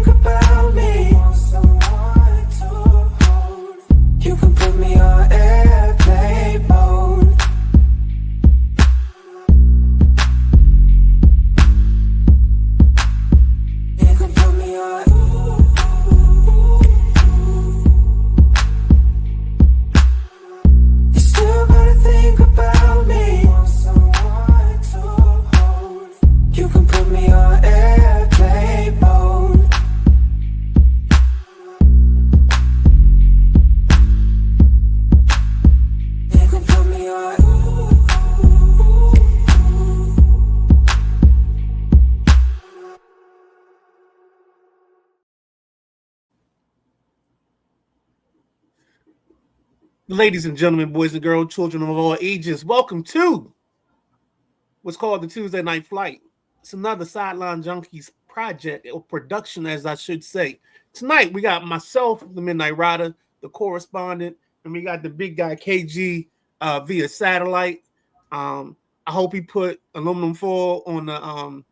think about me. Want someone to hold. You can put me on airplane mode. You can put me on. You still gotta think about me. Want someone to hold. You can put me on airplane mode. You can put me on. Ladies and gentlemen, boys and girls, children of all ages, welcome to what's called the Tuesday Night Flight. It's another Sideline Junkies project or production, as I should say. Tonight, we got myself, the Midnight Rider, the correspondent, and we got the big guy KG via satellite. I hope he put aluminum foil on the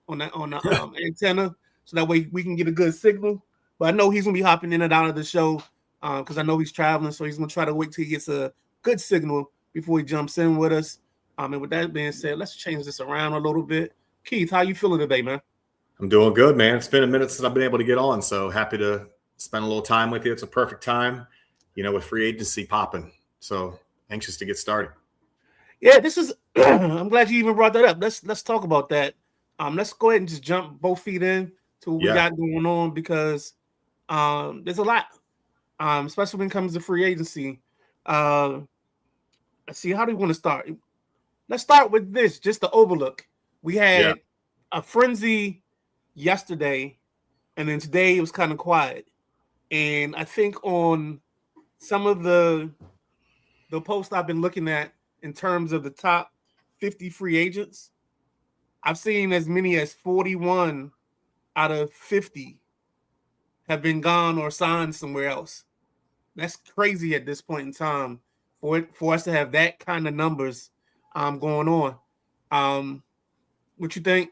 antenna so that way we can get a good signal. But I know he's gonna be hopping in and out of the show because I know he's traveling, so he's gonna try to wait till he gets a good signal before he jumps in with us. And with that being said, let's change this around a little bit. Keith, how you feeling today, man? I'm doing good, man. It's been a minute since I've been able to get on, so happy to spend a little time with you. It's a perfect time, with free agency popping. So anxious to get started. Yeah, this is. I'm glad you even brought that up. Let's talk about that. Let's go ahead and just jump both feet in to what we got going on because there's a lot, especially when it comes to free agency. Let's see, how do you want to start? Let's start with this, just the overlook. We had a frenzy yesterday, and then today it was kind of quiet. And I think on some of the posts I've been looking at in terms of the top 50 free agents, I've seen as many as 41 out of 50 have been gone or signed somewhere else. That's crazy at this point in time for us to have that kind of numbers going on. What you think?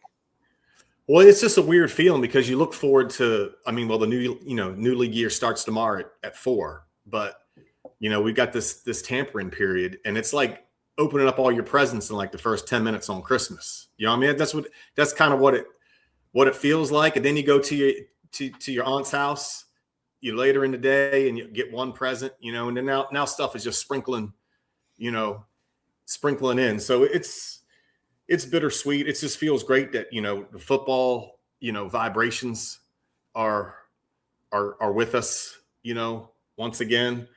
Well, it's just a weird feeling because you look forward to, the new league year starts tomorrow at 4, but we got this tampering period, and it's like opening up all your presents in like the first 10 minutes on Christmas. You know what I mean? That's kind of what it feels like. And then you go to your aunt's house later in the day and you get one present, and then now stuff is just sprinkling in. So it's bittersweet. It just feels great that, the football, vibrations are with us, once again.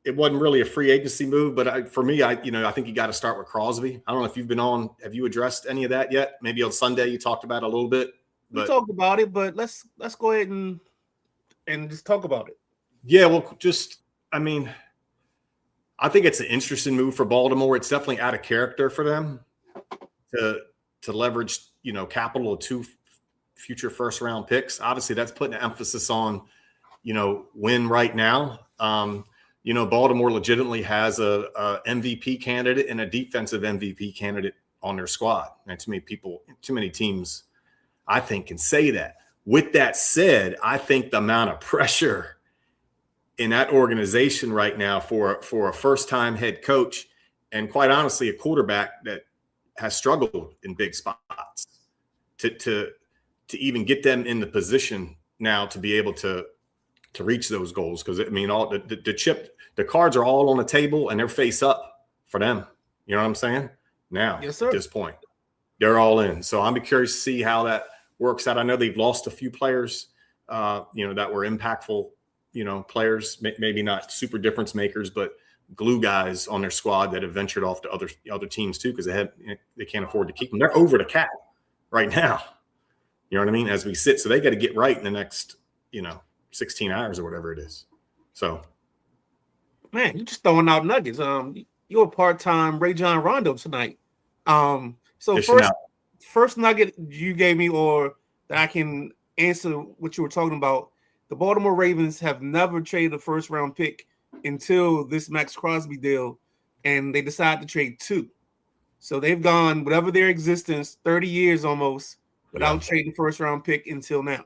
It wasn't really a free agency move, but for me, I think you got to start with Crosby. I don't know if you've been on. Have you addressed any of that yet? Maybe on Sunday you talked about it a little bit. We talked about it, but let's go ahead and just talk about it. Yeah, well, I think it's an interesting move for Baltimore. It's definitely out of character for them to leverage, capital of 2 future first round picks. Obviously, that's putting an emphasis on, win right now. Baltimore legitimately has a MVP candidate and a defensive MVP candidate on their squad. And too many teams, I think, can say that. With that said, I think the amount of pressure in that organization right now for a first-time head coach and, quite honestly, a quarterback that has struggled in big spots to even get them in the position now to be able to reach those goals. Because all the cards are all on the table and they're face up for them. You know what I'm saying? Now, yes, sir. At this point, they're all in. So I'm curious to see how that works out. I know they've lost a few players, that were impactful, players, maybe not super difference makers, but glue guys on their squad that have ventured off to other teams too, because they can't afford to keep them. They're over the cap right now. You know what I mean? As we sit, so they got to get right in the next, 16 hours or whatever it is. So, man, you're just throwing out nuggets. You're a part-time Ray John Rondo tonight. So first nugget you gave me, or that I can answer what you were talking about. The Baltimore Ravens have never traded a first-round pick until this Max Crosby deal, and they decided to trade 2. So they've gone, whatever their existence, 30 years almost, without trading first-round pick until now.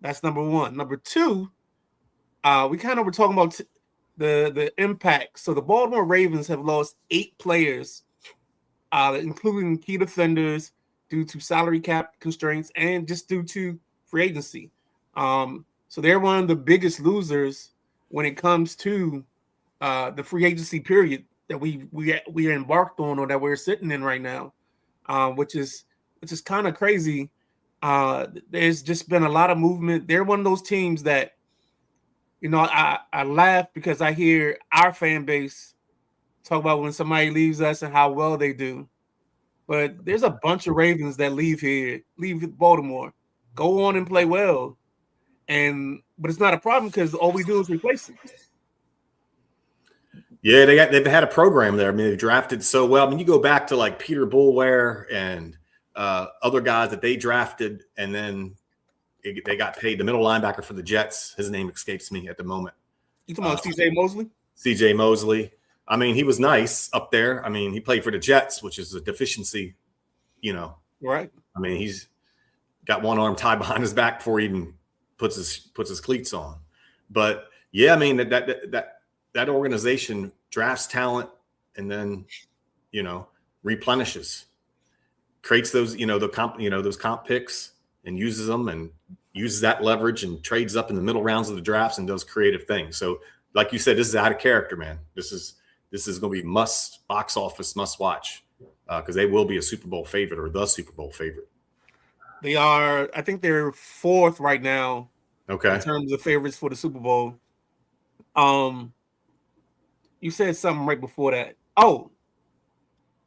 That's number one. Number two, we kind of were talking about the impact. So the Baltimore Ravens have lost 8 players, including key defenders, due to salary cap constraints and just due to free agency. So they're one of the biggest losers when it comes to the free agency period that we are embarked on, or that we're sitting in right now, which is kind of crazy. There's just been a lot of movement. They're one of those teams that, I laugh because I hear our fan base talk about when somebody leaves us and how well they do. But there's a bunch of Ravens that leave Baltimore, go on and play well. But it's not a problem because all we do is replace them. Yeah, they've had a program there. I mean, they've drafted so well. I mean, you go back to like Peter Boulware and other guys that they drafted, and then they got paid. The middle linebacker for the Jets, his name escapes me at the moment. You talking about C.J. Mosley? C.J. Mosley. I mean, he was nice up there. I mean, he played for the Jets, which is a deficiency, Right. I mean, he's got one arm tied behind his back before he even puts his cleats on. But yeah, I mean that organization drafts talent and then, replenishes, creates those, those comp picks and uses them and uses that leverage and trades up in the middle rounds of the drafts and does creative things. So like you said, this is out of character, man. This is going to be box office must watch because they will be a Super Bowl favorite or the Super Bowl favorite. They are, I think they're 4th right now. Okay. In terms of favorites for the Super Bowl. You said something right before that. Oh,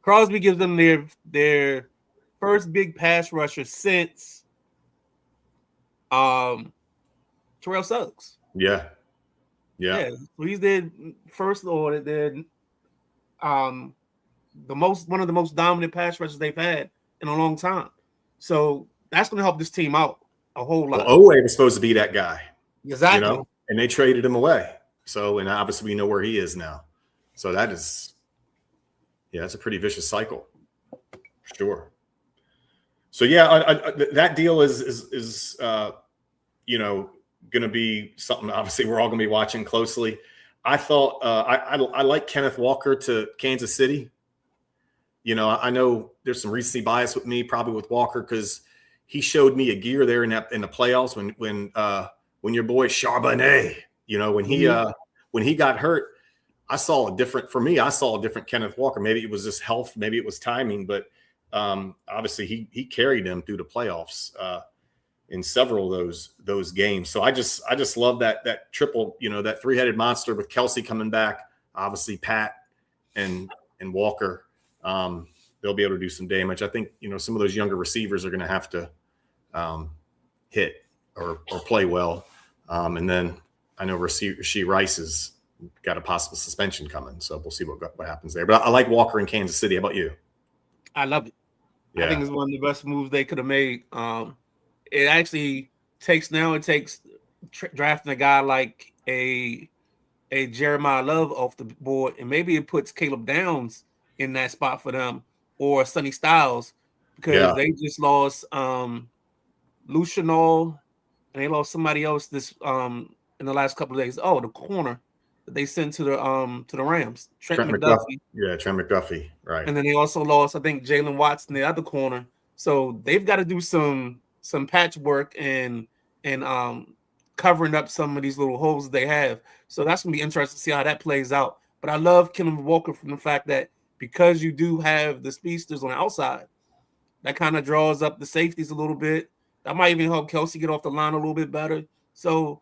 Crosby gives them their first big pass rusher since Terrell Suggs. Yeah. So he's their first, or their one of the most dominant pass rushers they've had in a long time. So that's going to help this team out a whole lot. Well, Owe was supposed to be that guy. Exactly. And they traded him away. So, and obviously we know where he is now. So that's a pretty vicious cycle. Sure. So that deal is going to be something obviously we're all going to be watching closely. I thought I like Kenneth Walker to Kansas City. I know there's some recency bias with me, probably with Walker, because he showed me a gear there in the playoffs when your boy Charbonnet, when he got hurt, I saw a different Kenneth Walker. Maybe it was just health, maybe it was timing, but obviously he carried them through the playoffs in several of those games. So I just love that triple, that 3-headed monster with Kelsey coming back, obviously Pat and Walker. They'll be able to do some damage. I think, some of those younger receivers are going to have to hit or play well. And then I know Rashee Rice has got a possible suspension coming, so we'll see what happens there. But I like Walker in Kansas City. How about you? I love it. Yeah. I think it's one of the best moves they could have made. It actually takes drafting a guy like a Jeremiah Love off the board, and maybe it puts Caleb Downs in that spot for them, or Sonny Styles, because they just lost Lucianol, and they lost somebody else this in the last couple of days. Oh, the corner that they sent to the Rams, Trent McDuffie. Yeah, Trent McDuffie, right. And then they also lost, I think, Jalen Watson, the other corner. So they've got to do some patchwork and covering up some of these little holes that they have. So that's gonna be interesting to see how that plays out. But I love Kenneth Walker from the fact that because you do have the speedsters on the outside, that kind of draws up the safeties a little bit. That might even help Kelsey get off the line a little bit better. So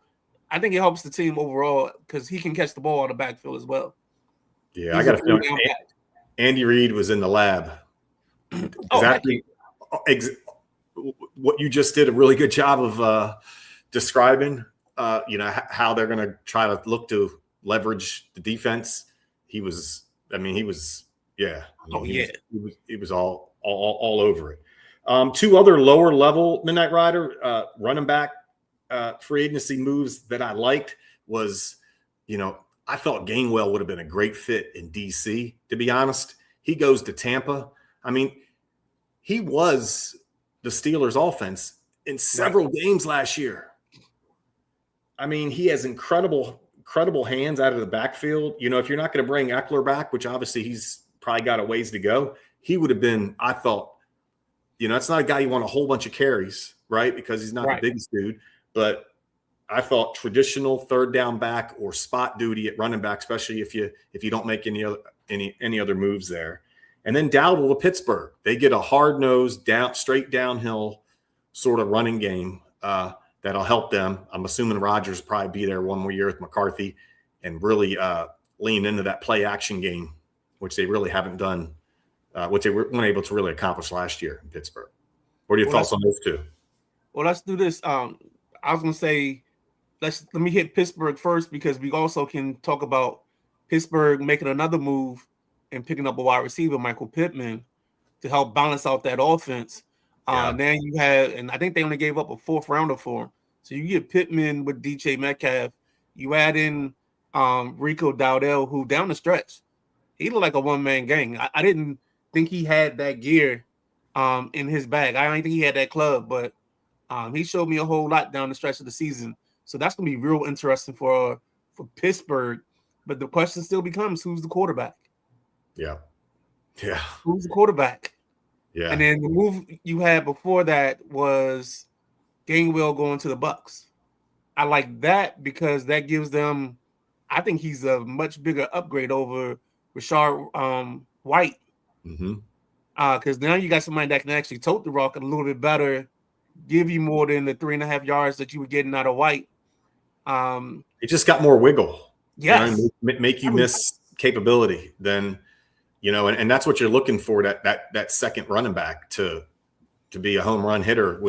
I think it helps the team overall because he can catch the ball out of the backfield as well. Yeah, I got to feel Andy Reid was in the lab. Exactly. What you just did a really good job of describing, how they're going to try to look to leverage the defense. He was all over it. Two other lower level Midnight Rider running back free agency moves that I liked was, I thought Gainwell would have been a great fit in DC, to be honest. He goes to Tampa. I mean, he was the Steelers offense in several games last year. I mean, he has incredible hands out of the backfield. You know, if you're not going to bring Eckler back, which obviously he's probably got a ways to go, he would have been, I thought, you know, it's not a guy you want a whole bunch of carries, right? Because he's not the biggest dude. But I thought traditional third down back or spot duty at running back, especially if you don't make any other moves there. And then Dowdle to Pittsburgh. They get a hard-nosed, straight downhill sort of running game that'll help them. I'm assuming Rodgers will probably be there one more year with McCarthy and really lean into that play-action game, which they really haven't done, which they weren't able to really accomplish last year in Pittsburgh. What are your thoughts on those two? Well, let's do this. I was going to say, let me hit Pittsburgh first because we also can talk about Pittsburgh making another move and picking up a wide receiver, Michael Pittman, to help balance out that offense. Then you had, and I think they only gave up a 4th rounder for him. So you get Pittman with DJ Metcalf. You add in Rico Dowdell, who down the stretch, he looked like a one-man gang. I didn't think he had that gear in his bag. I don't think he had that club, but he showed me a whole lot down the stretch of the season. So that's going to be real interesting for Pittsburgh. But the question still becomes, who's the quarterback? Yeah. Who's the quarterback? Yeah. And then the move you had before that was Gainwell going to the Bucks. I like that because that gives them, I think he's a much bigger upgrade over Rashard White. Because now you got somebody that can actually tote the rock a little bit better, give you more than the 3.5 yards that you were getting out of White. He just got more wiggle. Yes. You know, make you miss capability than, you know, and that's what you're looking for, that second running back to be a home run hitter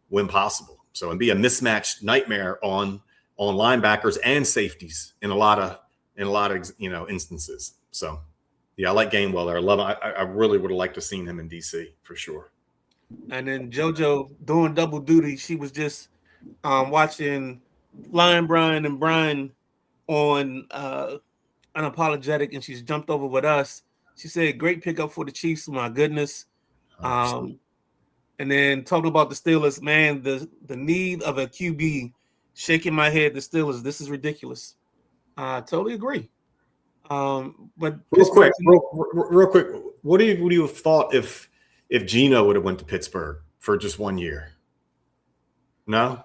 when possible. So, and be a mismatched nightmare on linebackers and safeties in a lot of instances. So, yeah, I like Gainwell there. I love him. I really would have liked to have seen him in DC for sure. And then JoJo doing double duty. She was just watching Flying Brian and Brian on Unapologetic, and she's jumped over with us. She said, "Great pickup for the Chiefs." My goodness. And then talking about the Steelers, man, the need of a QB, shaking my head. The Steelers, this is ridiculous. Totally agree. But real quick, what do you have thought if Geno would have went to Pittsburgh for just 1 year? No.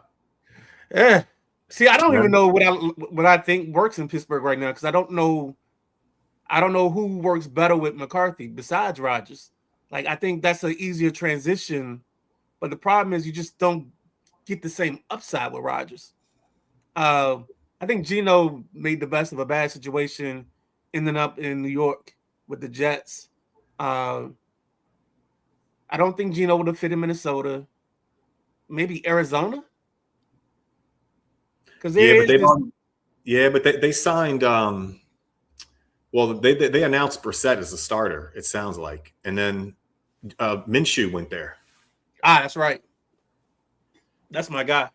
Yeah. See, I don't even know what I think works in Pittsburgh right now because I don't know who works better with McCarthy besides Rodgers. Like, I think that's an easier transition, but the problem is you just don't get the same upside with Rodgers. I think Geno made the best of a bad situation, ending up in New York with the Jets. I don't think Geno would have fit in Minnesota. Maybe Arizona. Because they signed. Well, they announced Brissett as a starter. It sounds like, and then Minshew went there. That's right. That's my guy.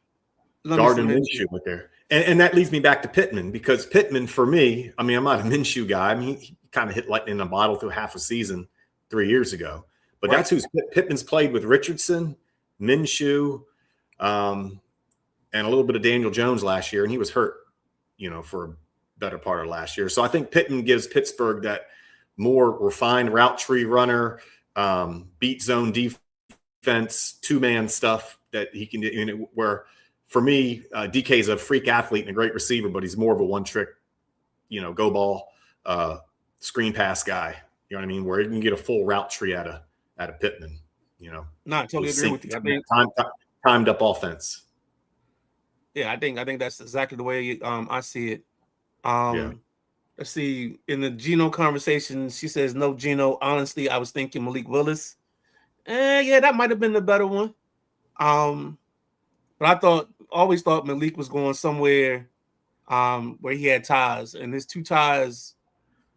Gardner Minshew went there, and that leads me back to Pittman because Pittman, for me, I mean, I'm not a Minshew guy. I mean, he kind of hit lightning in a bottle through half a season 3 years ago, but that's who's Pittman's played with Richardson, Minshew, and a little bit of Daniel Jones last year, and he was hurt, for a better part of last year. So I think Pittman gives Pittsburgh that more refined route tree runner, beat zone defense, two-man stuff that he can do. Where for me, DK is a freak athlete and a great receiver, but he's more of a one-trick, go ball, screen pass guy. You know what I mean? Where he can get a full route tree out of Pittman. No, I totally agree with you. I think timed up offense. Yeah, I think that's exactly the way I see it. Let's see. In the Geno conversation, she says, "No, Geno. Honestly, I was thinking Malik Willis. Yeah, that might have been the better one. But I always thought Malik was going somewhere where he had ties, and his two ties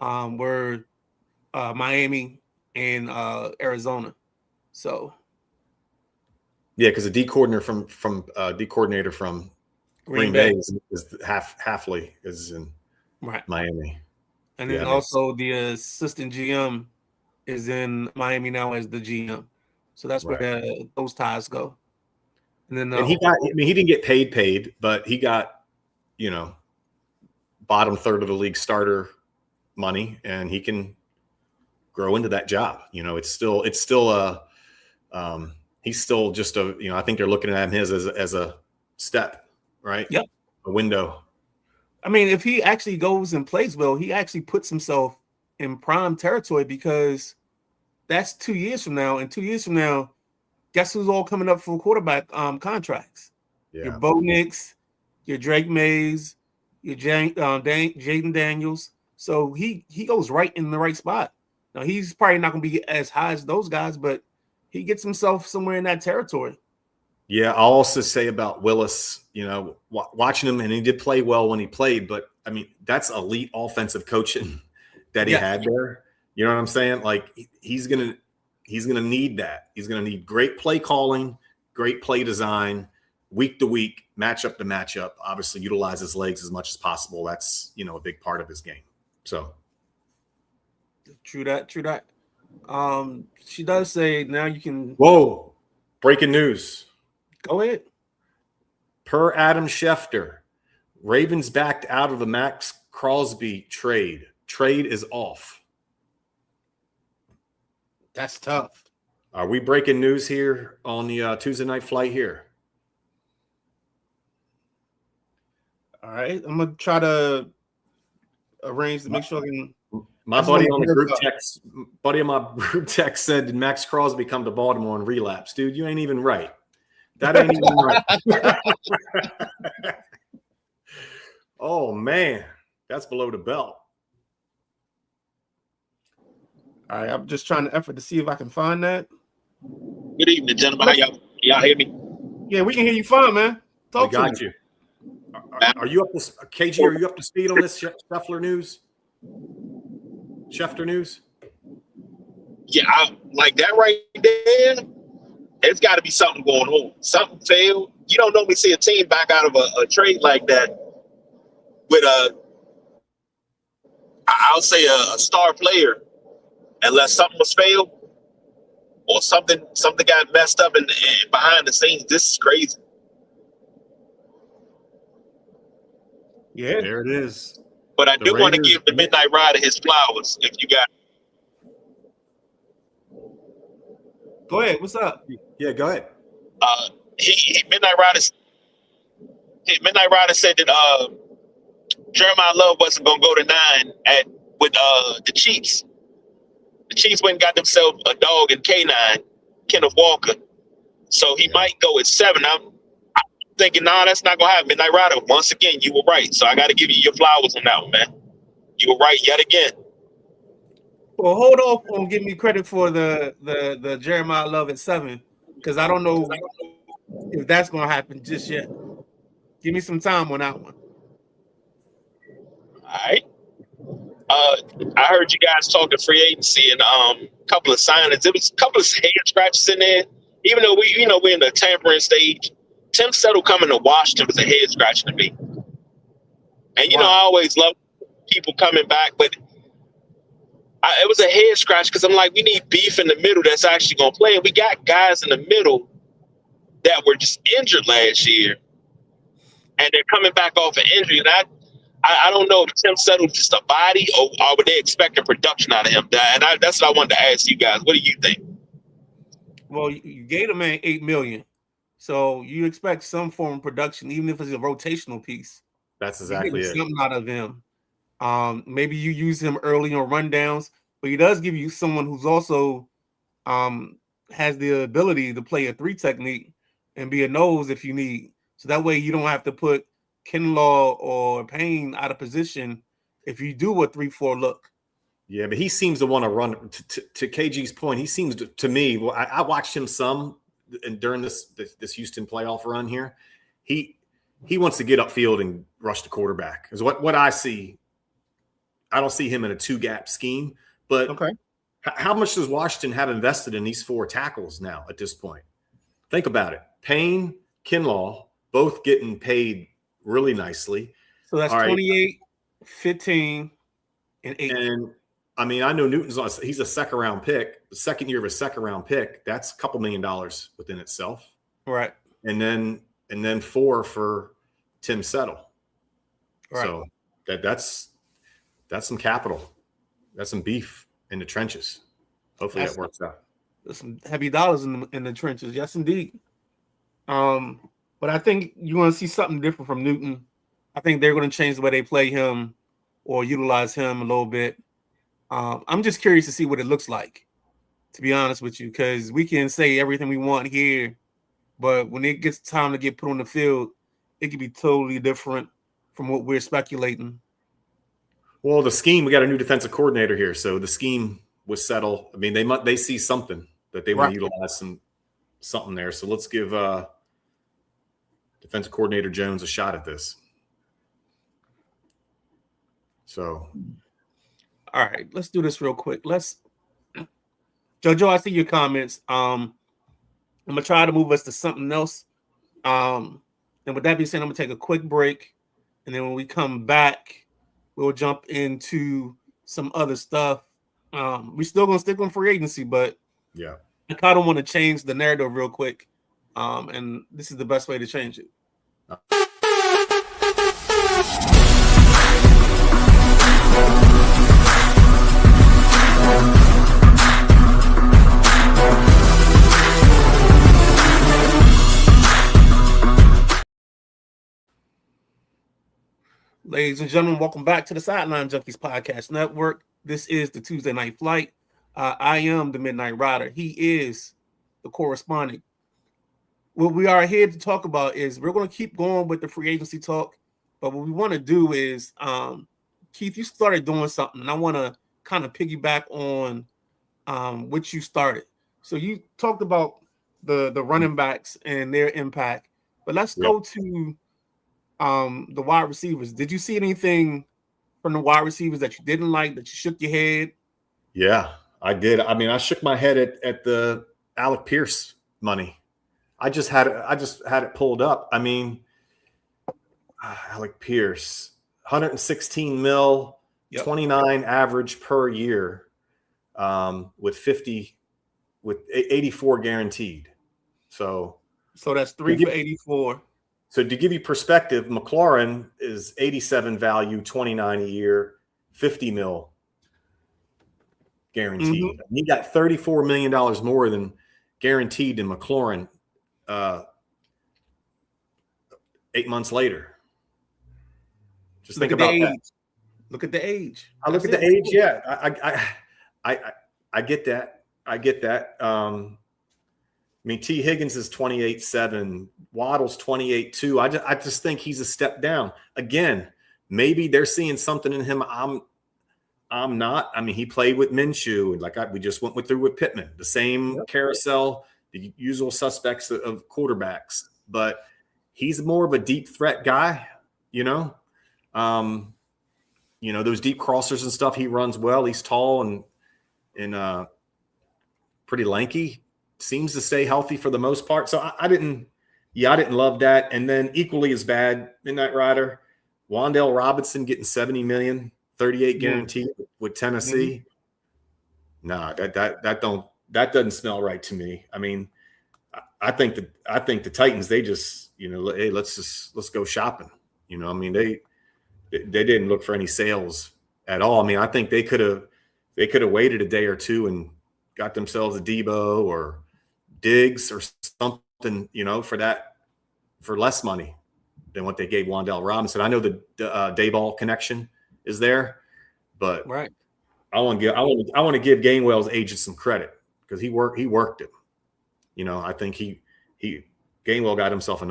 were Miami and Arizona. So yeah, because the D coordinator from Green Bay is Halfley is in Miami. And then also the assistant GM is in Miami now as the GM. So that's where those ties go. And then and he didn't get paid, but he got, bottom third of the league starter money, and he can grow into that job. It's still he's still just I think they're looking at him as a step, right? Yep. A window. I mean, if he actually goes and plays well, he actually puts himself in prime territory, because that's 2 years from now. And 2 years from now, guess who's all coming up for quarterback contracts? Yeah. Your Bo Nix, your Drake Mays, your Jaden Daniels. So he goes right in the right spot. Now, he's probably not going to be as high as those guys, but he gets himself somewhere in that territory. Yeah, I'll also say about Willis, watching him, and he did play well when he played, but I mean, that's elite offensive coaching that he had there. You know what I'm saying? Like, he's gonna need that. He's gonna need great play calling, great play design, week to week, matchup to matchup. Obviously, utilize his legs as much as possible. That's a big part of his game. So, true that. She does say now you can. Whoa! Breaking news. Go ahead. Per Adam Schefter, Ravens backed out of the Max Crosby trade. Trade is off. That's tough. Are we breaking news here on the Tuesday night flight here? All right. I'm going to try to arrange to make sure I can. My buddy on the group text, buddy of my group text said, did Max Crosby come to Baltimore and relapse? Dude, you ain't even right. That ain't even right. Oh, man. That's below the belt. All right. I'm just trying to effort to see if I can find that. Good evening, gentlemen. How y'all hear me? Yeah, we can hear you fine, man. Talk to me. Are you up to KG? Are you up to speed on this Schefter news? Schefter news? Yeah, like that right there. There's got to be something going on. Something failed. You don't normally see a team back out of a trade like that with I'll say a star player, unless something was failed or something got messed up and behind the scenes. This is crazy. Yeah, there it is. But I do want to give the Midnight Rider his flowers. If you got. Go ahead. What's up? Yeah, go ahead. Midnight Rider said that Jeremiah Love wasn't going to go to 9 with the Chiefs. The Chiefs went and got themselves a dog in K9, Kenneth Walker. So he might go at 7. I'm thinking, that's not going to happen. Midnight Rider, once again, you were right. So I got to give you your flowers on that one, man. You were right yet again. Well, hold off on giving me credit for the Jeremiah Love at 7, because I don't know if that's going to happen just yet. Give me some time on that one. All right. I heard you guys talking free agency and a couple of signings. There was a couple of head scratches in there. Even though we're in the tampering stage, Tim Settle coming to Washington was a head scratch to me. And I always love people coming back, but it was a head scratch because I'm like, we need beef in the middle that's actually going to play. And we got guys in the middle that were just injured last year, and they're coming back off an injury. And I don't know if Tim Settle's just a body or were they expecting production out of him? And that's what I wanted to ask you guys. What do you think? Well, you gave him $8 million, so you expect some form of production, even if it's a rotational piece. That's exactly it. Something out of him. Maybe you use him early on rundowns, but he does give you someone who's also has the ability to play a 3 technique and be a nose if you need. So that way you don't have to put Kinlaw or Payne out of position if you do a 3-4 look. Yeah, but he seems to want to run. To KG's point, he seems to me. Well, I watched him some, and during this Houston playoff run here, he wants to get upfield and rush the quarterback. Is what I see. I don't see him in a 2-gap scheme. But okay, how much does Washington have invested in these 4 tackles now at this point? Think about it. Payne, Kinlaw, both getting paid really nicely. So that's 28, 15, and 8. And I mean, I know he's a second-round pick. The second year of a second-round pick, that's a couple $1 million within itself. Right. and then 4 for Tim Settle. Right. So that's some capital. That's some beef in the trenches. Hopefully that works out. There's some heavy dollars in the trenches. Yes, indeed. But I think you're going to see something different from Newton. I think they're going to change the way they play him or utilize him a little bit. I'm just curious to see what it looks like, to be honest with you, because we can say everything we want here, but when it gets time to get put on the field, it could be totally different from what we're speculating. Well, the scheme, we got a new defensive coordinator here, so the scheme was settled. I mean, they see something that they want to utilize something there. So let's give defensive coordinator Jones a shot at this. So, all right, let's do this real quick. Jojo, I see your comments. I'm gonna try to move us to something else. And with that being said, I'm gonna take a quick break, and then when we come back, we'll jump into some other stuff. We're still gonna stick on free agency, but yeah, I kind of want to change the narrative real quick. And this is the best way to change it. Ladies and gentlemen, welcome back to the Sideline Junkies Podcast Network. This is the Tuesday Night Flight. I am the Midnight Rider. He is the correspondent. What we are here to talk about is we're going to keep going with the free agency talk, but what we want to do is, Keith, you started doing something, and I want to kind of piggyback on what you started. So you talked about the running backs and their impact, but let's go to the wide receivers. Did you see anything from the wide receivers that you didn't like, that you shook your head? Yeah, I did. I mean, I shook my head at the Alec Pierce money. I just had it pulled up. I mean, Alec Pierce, 116 mil, 29 average per year, with 84 guaranteed. So that's 3 for 84. So to give you perspective, McLaurin is 87 value, 29 a year, 50 mil guaranteed. Mm-hmm. He got $34 million more than guaranteed in McLaurin 8 months later. Just think about that. Look at the age. I look at the age. Yeah, I get that. I get that. I mean, T. Higgins is 28.7. Waddle's 28.2. I just think he's a step down. Again, maybe they're seeing something in him. I'm not. I mean, he played with Minshew, and we just went through with Pittman, the same carousel, the usual suspects of quarterbacks. But he's more of a deep threat guy, those deep crossers and stuff. He runs well. He's tall and pretty lanky. Seems to stay healthy for the most part. So I didn't love that. And then equally as bad, Midnight Rider, Wan'Dale Robinson getting $70 million, 38 guaranteed with Tennessee. Mm-hmm. That doesn't smell right to me. I mean, I think the Titans, they just, hey, let's go shopping. I mean, they didn't look for any sales at all. I mean, I think they could have waited a day or two and got themselves a Debo or Diggs or something, for less money than what they gave Wan'Dale Robinson. I know the Dayball connection is there, but right. I want to give Gainwell's agent some credit because he worked it. I think Gainwell got himself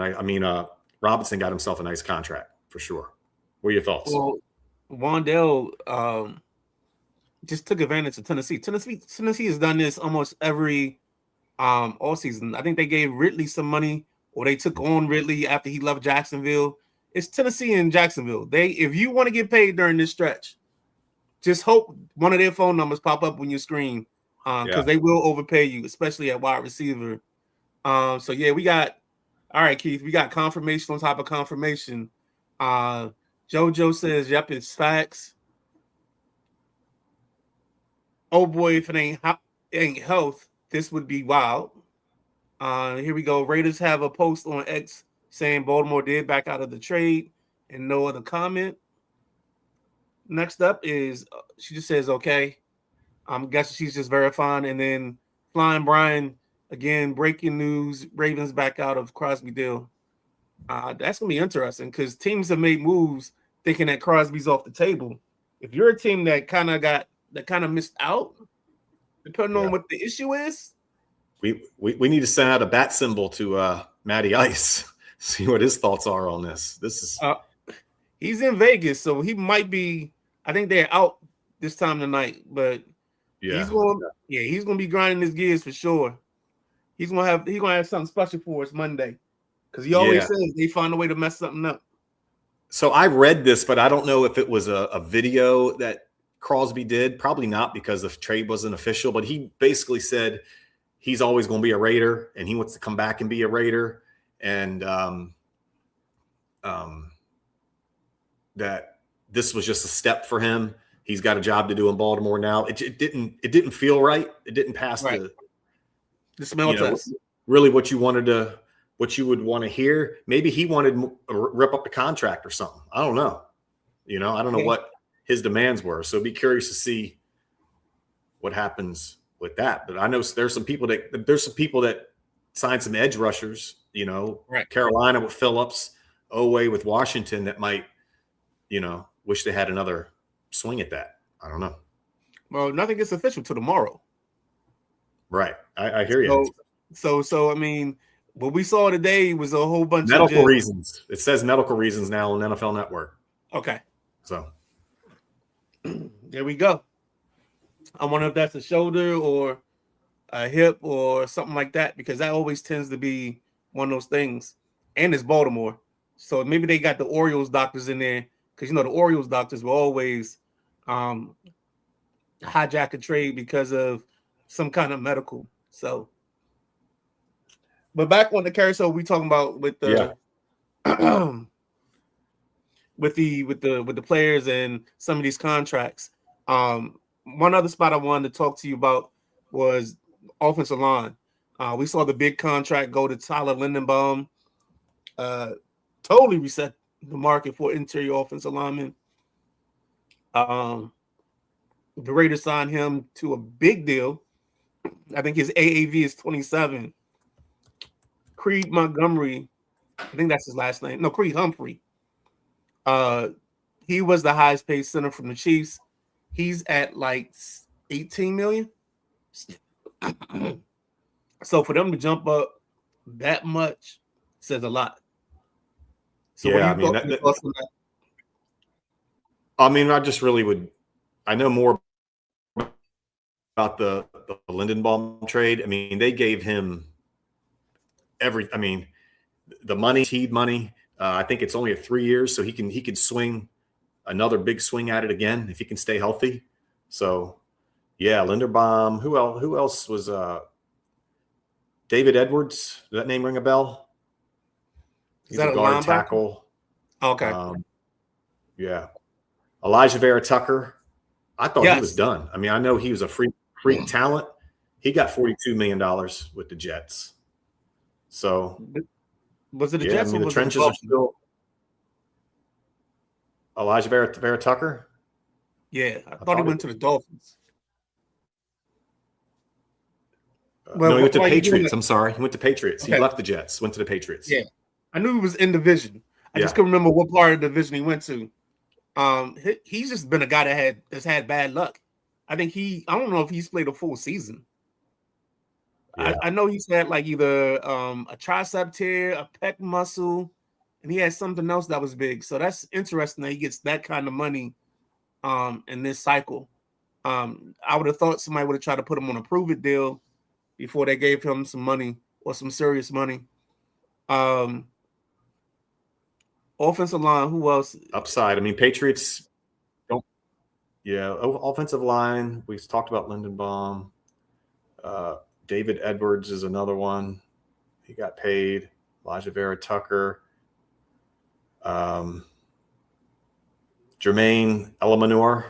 Robinson got himself a nice contract for sure. What are your thoughts? Well, Wan'Dale just took advantage of Tennessee. Tennessee has done this almost every all season. I think they gave Ridley some money, or they took on Ridley after he left Jacksonville. It's Tennessee and Jacksonville. If you want to get paid during this stretch, just hope one of their phone numbers pop up when you screen, because they will overpay you, especially at wide receiver. We got all right, Keith. We got confirmation on top of confirmation. JoJo says, "Yep, it's facts." Oh boy, if it ain't health, this would be wild. Here we go. Raiders have a post on X saying Baltimore did back out of the trade, and no other comment. Next up is she just says okay. I'm guessing she's just verifying, and then Flying Brian again. Breaking news: Ravens back out of Crosby deal. That's gonna be interesting because teams have made moves thinking that Crosby's off the table. If you're a team that kind of missed out, depending on what the issue is, we need to send out a bat symbol to Matty Ice, see what his thoughts are on this. This is he's in Vegas, so he might be. I think they're out this time tonight, but he's gonna be grinding his gears for sure. He's gonna have something special for us Monday because he always says they find a way to mess something up. So I read this, but I don't know if it was a video that Crosby did. Probably not because the trade wasn't official. But he basically said he's always going to be a Raider and he wants to come back and be a Raider, and that this was just a step for him. He's got a job to do in Baltimore now. It didn't feel right. It didn't pass the smell test. Really, what you would want to hear. Maybe he wanted to rip up the contract or something. I don't know. I don't know what his demands were. So be curious to see what happens with that. But I know there's some people that signed some edge rushers. Carolina with Phillips, Oweh with Washington that might, wish they had another swing at that. I don't know. Well, nothing gets official till tomorrow. Right. I hear you. So I mean, what we saw today was a whole bunch of medical reasons. It says medical reasons now on NFL Network. Okay. So there we go. I wonder if that's a shoulder or a hip or something like that, because that always tends to be one of those things. And it's Baltimore. So maybe they got the Orioles doctors in there, because the Orioles doctors will always hijack a trade because of some kind of medical. So, but back on the carousel, we talking about with the with the players and some of these contracts. One other spot I wanted to talk to you about was offensive line. We saw the big contract go to Tyler Lindenbaum. Totally reset the market for interior offensive linemen. The Raiders signed him to a big deal. I think his AAV is 27. Creed Montgomery, I think that's his last name. No, Creed Humphrey. He was the highest paid center from the Chiefs. He's at like 18 million. So for them to jump up that much says a lot. So I just really would. I know more about the Lindenbaum trade. I mean, they gave him the money, teed money. I think it's only a 3 years, so he could swing another big swing at it again if he can stay healthy. So, Linderbaum. Who else was David Edwards? Does that name ring a bell? He's a guard tackle. Okay. Elijah Vera Tucker. I thought he was done. I mean, I know he was a freak talent. He got $42 million with the Jets. So was it the Jets? I mean, the trenches are still Elijah Vera Tucker. Yeah, I thought he went to the Dolphins. No, he went to Patriots. I'm sorry. He went to Patriots. Okay. He left the Jets, went to the Patriots. Yeah. I knew he was in division. I just couldn't remember what part of the division he went to. He's just been a guy that's had bad luck. I don't know if he's played a full season. Yeah. I know he's had like either a tricep tear, a pec muscle, and he had something else that was big. So that's interesting that he gets that kind of money in this cycle. I would have thought somebody would have tried to put him on a prove-it deal before they gave him some money or some serious money. Offensive line, who else? Upside. I mean, Patriots don't. Yeah, offensive line. We talked about Lindenbaum. David Edwards is another one. He got paid. Elijah Vera Tucker. Jermaine Elamanor,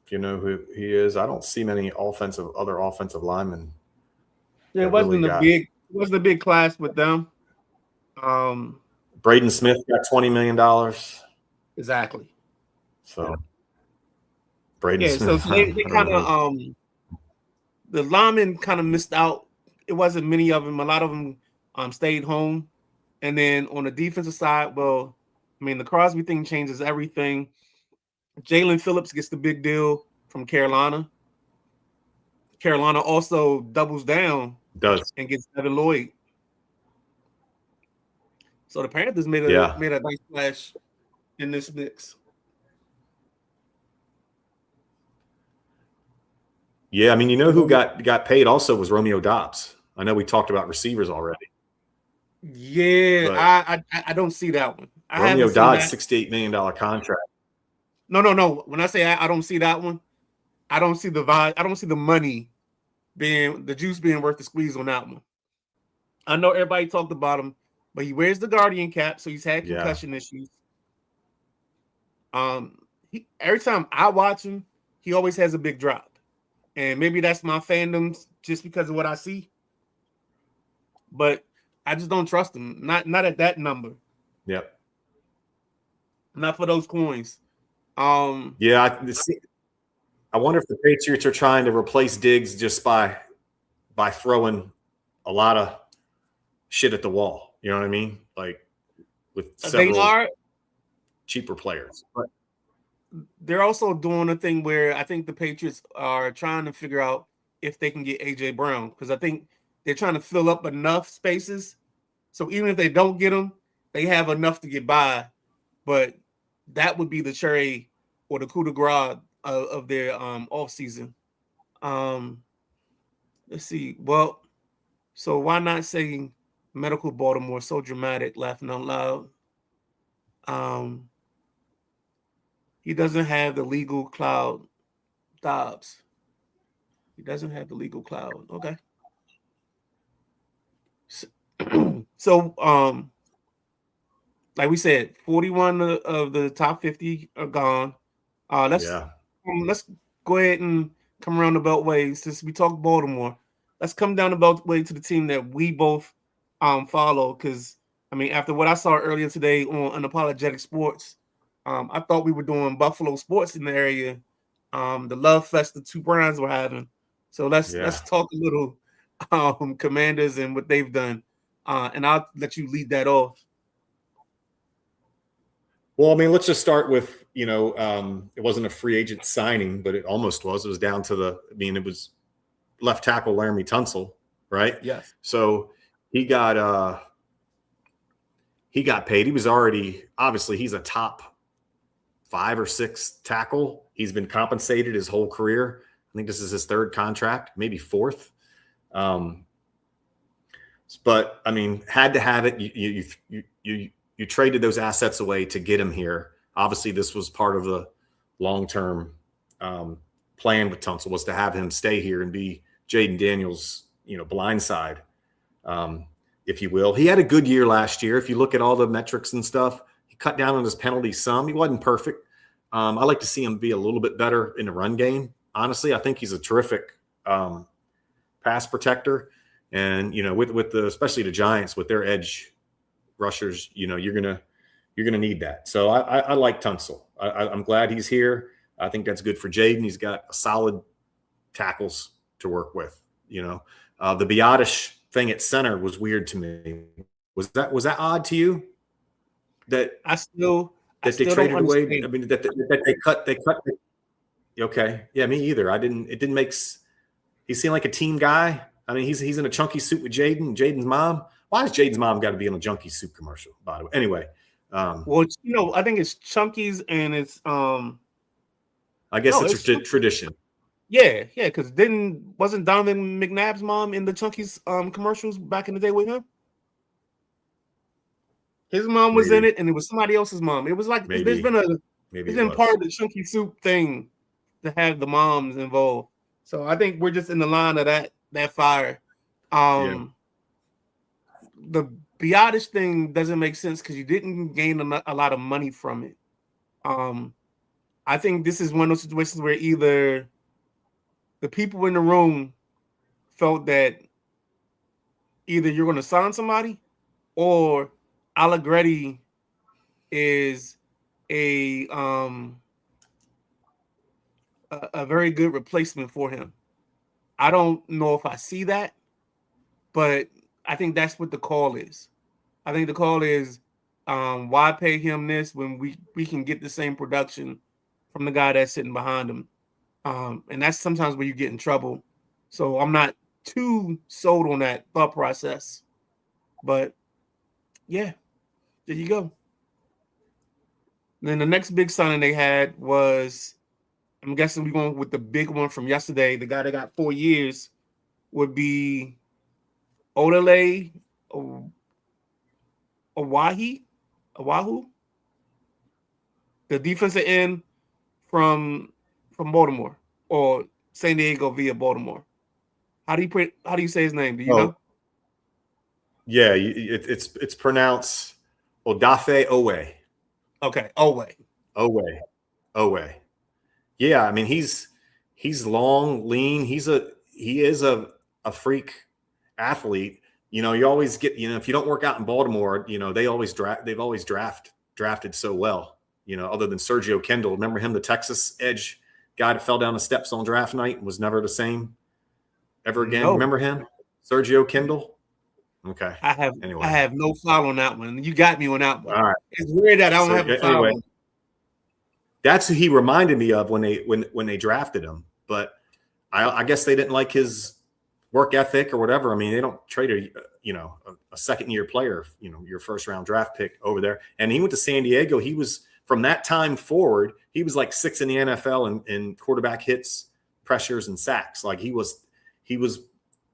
if you know who he is. I don't see many other offensive linemen. Yeah, it wasn't a big wasn't a big class with them. Braden Smith got $20 million. Exactly. So Braden Yeah, so Smith. they I kind don't of know. the linemen kind of missed out. It wasn't many of them. A lot of them stayed home. And then on the defensive side, well, I mean, the Crosby thing changes everything. Jalen Phillips gets the big deal from Carolina. Carolina also doubles down Does. and gets Devin Lloyd. So the Panthers made Yeah. a nice splash in this mix. Yeah, I mean, you know who got paid also was Romeo Dobbs. I know we talked about receivers already. Yeah, I don't see that one. I Romeo haven't seen Dobbs, that. $68 million contract. No. When I say I don't see that one, I don't see the vibe. I don't see the money being the juice being worth the squeeze on that one. I know everybody talked about him, but he wears the Guardian cap, so he's had concussion issues. Every time I watch him, he always has a big drop, and maybe that's my fandom just because of what I see. But I just don't trust him. Not at that number. Yep. Not for those coins. Yeah, I wonder if the Patriots are trying to replace Diggs just by throwing a lot of shit at the wall. You know what I mean? Like with several cheaper players. But they're also doing a thing where I think the Patriots are trying to figure out if they can get AJ Brown, because I think they're trying to fill up enough spaces. So even if they don't get him, they have enough to get by. But that would be the cherry or the coup de grace of their offseason. Let's see. Well, so why not say Medical Baltimore? So dramatic, laughing out loud. He doesn't have the legal cloud. Dobbs. He doesn't have the legal cloud. Okay. So, like we said, 41 of the top 50 are gone. Let's go ahead and come around the beltway. Since we talked Baltimore, let's come down the beltway to the team that we both follow. Because I mean, after what I saw earlier today on Unapologetic Sports, I thought we were doing Buffalo sports in the area. The love fest the two Browns were having. So let's talk a little Commanders and what they've done. And I'll let you lead that off. Well, I mean, let's just start with, it wasn't a free agent signing, but it almost was. It was down to it was left tackle Laramie Tunsil, right? Yes. So he got paid. He was obviously he's a top 5 or 6 tackle. He's been compensated his whole career. I think this is his 3rd contract, maybe 4th. But I mean, had to have it. You traded those assets away to get him here. Obviously, this was part of the long-term plan with Tunsil, was to have him stay here and be Jaden Daniels, blindside, if you will. He had a good year last year. If you look at all the metrics and stuff, he cut down on his penalties some. He wasn't perfect. I like to see him be a little bit better in the run game. Honestly, I think he's a terrific pass protector. And, with especially the Giants with their edge rushers, you're gonna need that. So I like Tunsil. I'm glad he's here. I think that's good for Jaden. He's got solid tackles to work with. The Biotish thing at center was weird to me. Was that odd to you? That they traded away. I mean, that they cut. Okay, yeah, me either. It didn't make. He seemed like a team guy. I mean, he's in a chunky suit with Jaden's mom. Why has Jaden's mom got to be in a junkie soup commercial, by the way? Anyway. Well, I think it's Chunky's and it's I guess it's a tradition. Yeah, because wasn't Donovan McNabb's mom in the Chunky's commercials back in the day with him? His mom was in it, and it was somebody else's mom. It was like there's been part of the Chunky soup thing to have the moms involved. So I think we're just in the line of that fire. The Biotish thing doesn't make sense because you didn't gain a lot of money from it. I think this is one of those situations where either the people in the room felt that either you're going to sign somebody or Allegretti is a very good replacement for him. I don't know if I see that, but I think that's what the call is. I think the call is why pay him this when we can get the same production from the guy that's sitting behind him. And that's sometimes where you get in trouble. So I'm not too sold on that thought process. But yeah, there you go. Then the next big signing they had was, I'm guessing we're going with the big one from yesterday. The guy that got 4 years would be Odele Oahu, the defensive end from Baltimore or San Diego via Baltimore. How do you say his name? Do you know? Yeah, it's pronounced Odafe Owe. Okay, Owe. Yeah, I mean he's long, lean. He is a freak athlete. You know, you always get, you know, if you don't work out in Baltimore, you know, they've always drafted so well, you know, other than Sergio Kendall. Remember him, the Texas edge guy that fell down the steps on draft night and was never the same ever again. No. Remember him? Sergio Kendall? Okay. I have no file on that one. You got me on that one. All right. It's weird that I don't have a file on. That's who he reminded me of when they drafted him. But I guess they didn't like his work ethic or whatever. I mean, they don't trade a second-year player, you know, your first-round draft pick over there. And he went to San Diego. He was, from that time forward, he was like 6th in the NFL in quarterback hits, pressures, and sacks. Like he was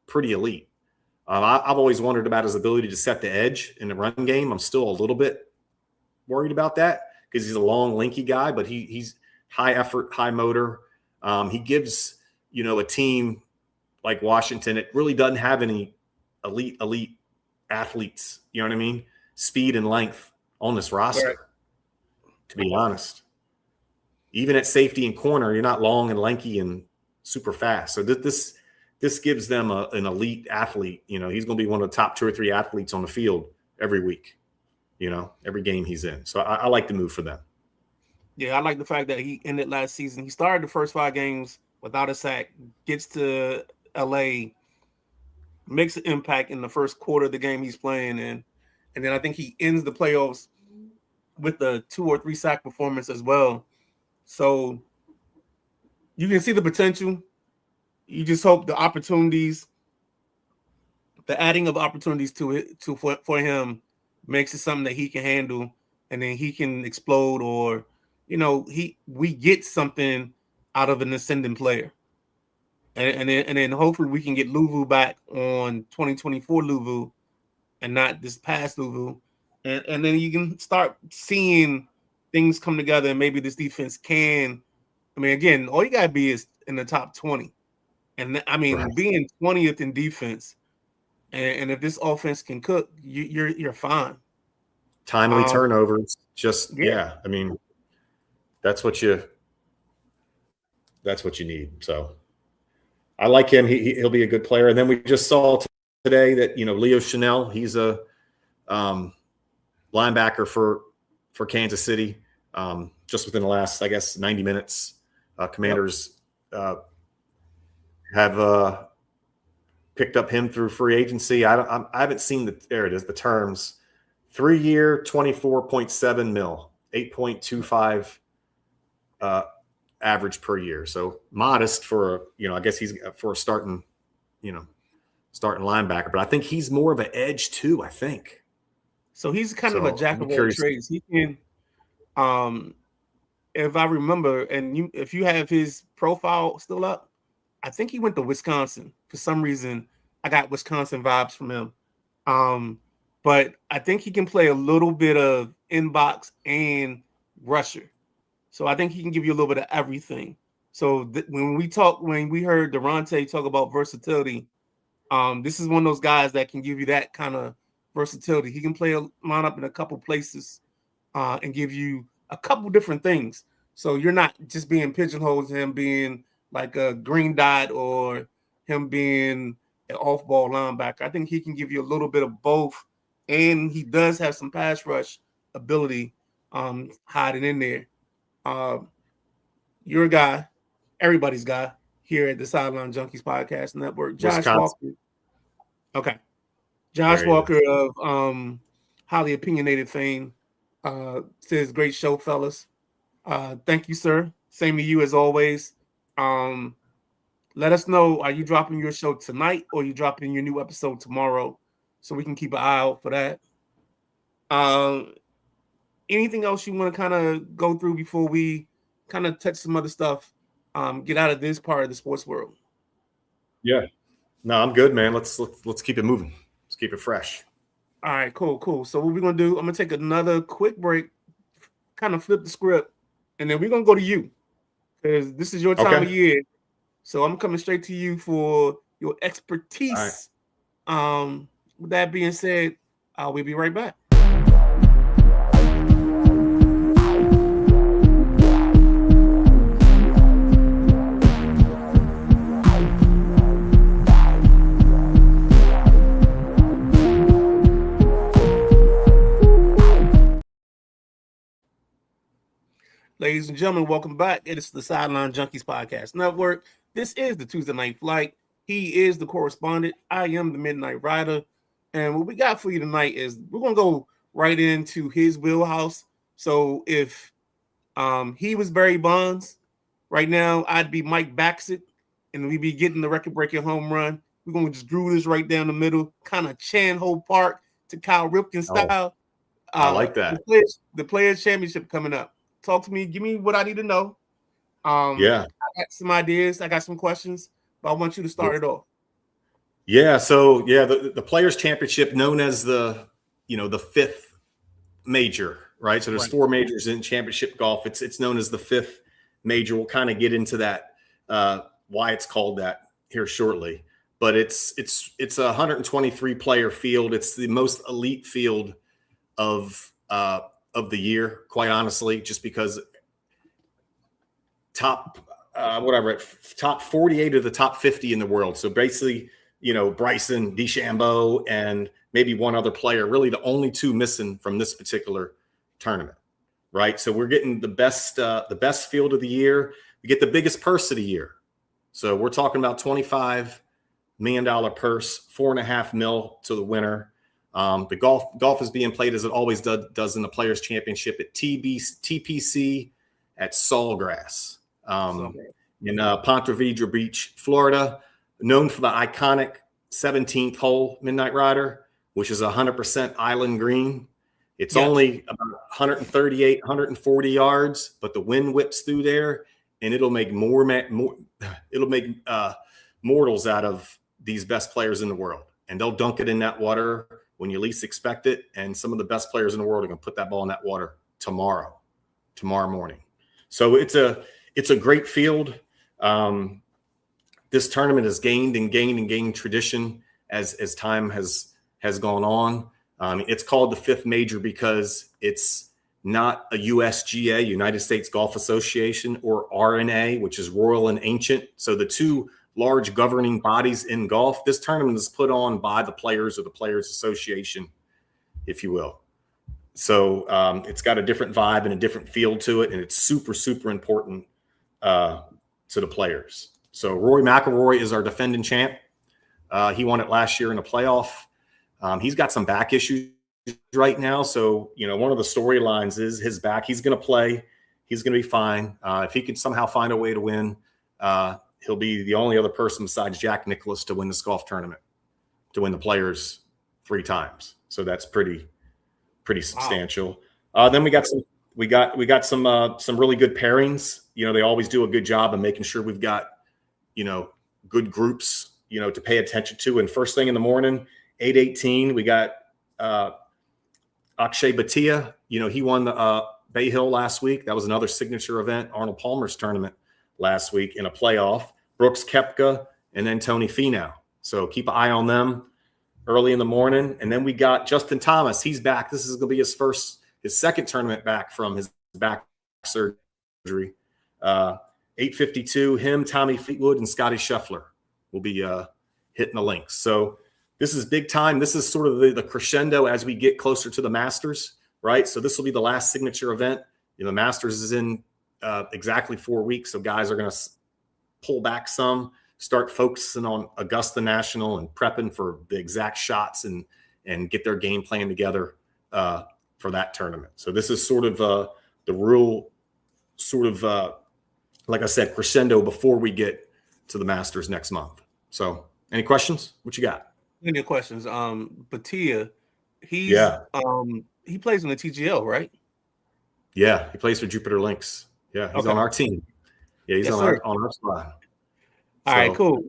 pretty elite. I've always wondered about his ability to set the edge in the run game. I'm still a little bit worried about that because he's a long, lanky guy, but he's high effort, high motor. He gives, you know, a team like Washington, it really doesn't have any elite athletes, you know what I mean? Speed and length on this roster, right, to be honest. Even at safety and corner, you're not long and lanky and super fast. So this gives them an elite athlete. You know, he's going to be one of the top 2 or 3 athletes on the field every week, you know, every game he's in. So I like the move for them. Yeah, I like the fact that he ended last season. He started the first 5 games without a sack, gets to LA, makes an impact in the first quarter of the game he's playing in. And then I think he ends the playoffs with a 2 or 3 sack performance as well. So you can see the potential. You just hope the opportunities, the adding of opportunities for him makes it something that he can handle, and then he can explode, or, you know, we get something out of an ascending player. And then hopefully we can get Luvu back on 2024 Luvu and not this past Luvu. And then you can start seeing things come together, and maybe this defense can. I mean, again, all you got to be is in the top 20. And I mean, right, being 20th in defense, and if this offense can cook, you're fine. Timely turnovers, yeah. I mean, that's what you need. So I like him. He'll be a good player. And then we just saw today that, you know, Leo Chanel, he's a linebacker for Kansas City. Just within the last, I guess, 90 minutes, Commanders have picked up him through free agency. I haven't seen there it is, the terms. 3-year, $24.7 million, 8.25 average per year. So modest for, you know, I guess he's for a starting linebacker, but I think he's more of an edge too, I think. So he's kind of a jack of all trades. He can, if I remember, and if you have his profile still up, I think he went to Wisconsin. For some reason, I got Wisconsin vibes from him. But I think he can play a little bit of inbox and rusher. So I think he can give you a little bit of everything. So when we heard Durante talk about versatility, this is one of those guys that can give you that kind of versatility. He can play a lineup in a couple places and give you a couple different things. So you're not just being pigeonholed to him being like a green dot or him being, an off-ball linebacker. I think he can give you a little bit of both, and he does have some pass rush ability hiding in there. Your guy, everybody's guy here at the Sideline Junkies Podcast Network, Josh Walker. Okay. Josh Walker of Highly Opinionated fame says, great show, fellas. Thank you, sir. Same to you as always. Let us know, are you dropping your show tonight or are you dropping your new episode tomorrow so we can keep an eye out for that? Anything else you want to kind of go through before we kind of touch some other stuff? Get out of this part of the sports world. Yeah. No, I'm good, man. Let's keep it moving. Let's keep it fresh. All right, cool. So what we're gonna do, I'm gonna take another quick break, kind of flip the script, and then we're gonna go to you because this is your time of year. So I'm coming straight to you for your expertise. Right. With that being said, we'll be right back. Ladies and gentlemen, welcome back. It is the Sideline Junkies Podcast Network. This is the Tuesday Night Flight. He is the correspondent. I am the Midnight Rider. And what we got for you tonight is we're going to go right into his wheelhouse. So if he was Barry Bonds, right now I'd be Mike Baxter, and we'd be getting the record-breaking home run. We're going to just groove this right down the middle, kind of Chan Ho Park to Kyle Ripken style. I like that. The Players Championship coming up. Talk to me. Give me what I need to know. I got some ideas. I got some questions, but I want you to start it off. Yeah. So the Players Championship, known as the fifth major, right? So there's four majors in championship golf. It's known as the fifth major. We'll kind of get into that why it's called that here shortly. But it's a 123 player field. It's the most elite field of the year, quite honestly, just because top 48 of the top 50 in the world. So basically, Bryson DeChambeau and maybe one other player, really the only two missing from this particular tournament, right? So we're getting the best field of the year. We get the biggest purse of the year. So we're talking about $25 million purse, $4.5 million to the winner. The golf is being played as it always does in the Players Championship at TPC at Sawgrass in Ponte Vedra Beach, Florida, known for the iconic 17th hole Midnight Rider, which is 100% island green. It's only about 138, 140 yards, but the wind whips through there, and it'll make mortals out of these best players in the world, and they'll dunk it in that water when you least expect it. And some of the best players in the world are going to put that ball in that water tomorrow morning. So it's a great field. This tournament has gained tradition as time has gone on. It's called the fifth major because it's not a USGA, United States Golf Association, or RNA, which is Royal and Ancient. So the two large governing bodies in golf. This tournament is put on by the players or the Players Association, if you will. So it's got a different vibe and a different feel to it, and it's super, super important to the players. So Rory McIlroy is our defending champ. He won it last year in a playoff. He's got some back issues right now. So, one of the storylines is his back. He's going to play. He's going to be fine. If he can somehow find a way to win, he'll be the only other person besides Jack Nicklaus to win this golf tournament, to win the Players 3 times. So that's pretty substantial. Wow. Then we got some really good pairings. They always do a good job of making sure we've got, good groups, to pay attention to. And first thing in the morning, 8:18, we got Akshay Bhatia. He won the Bay Hill last week. That was another signature event, Arnold Palmer's tournament last week in a playoff. Brooks Koepka, and then Tony Finau. So keep an eye on them early in the morning. And then we got Justin Thomas. He's back. This is going to be his second tournament back from his back surgery. 8:52, him, Tommy Fleetwood, and Scotty Scheffler will be hitting the links. So this is big time. This is sort of the crescendo as we get closer to the Masters, right? So this will be the last signature event. The Masters is in exactly 4 weeks. So guys are going to pull back some, start focusing on Augusta National and prepping for the exact shots and get their game plan together for that tournament. So this is sort of the real sort of, like I said, crescendo before we get to the Masters next month. So any questions? What you got? Any questions? Batia, he plays in the TGL, right? Yeah, he plays for Jupiter Lynx. Yeah, he's on our team. Yeah, he's on our squad. All right, cool.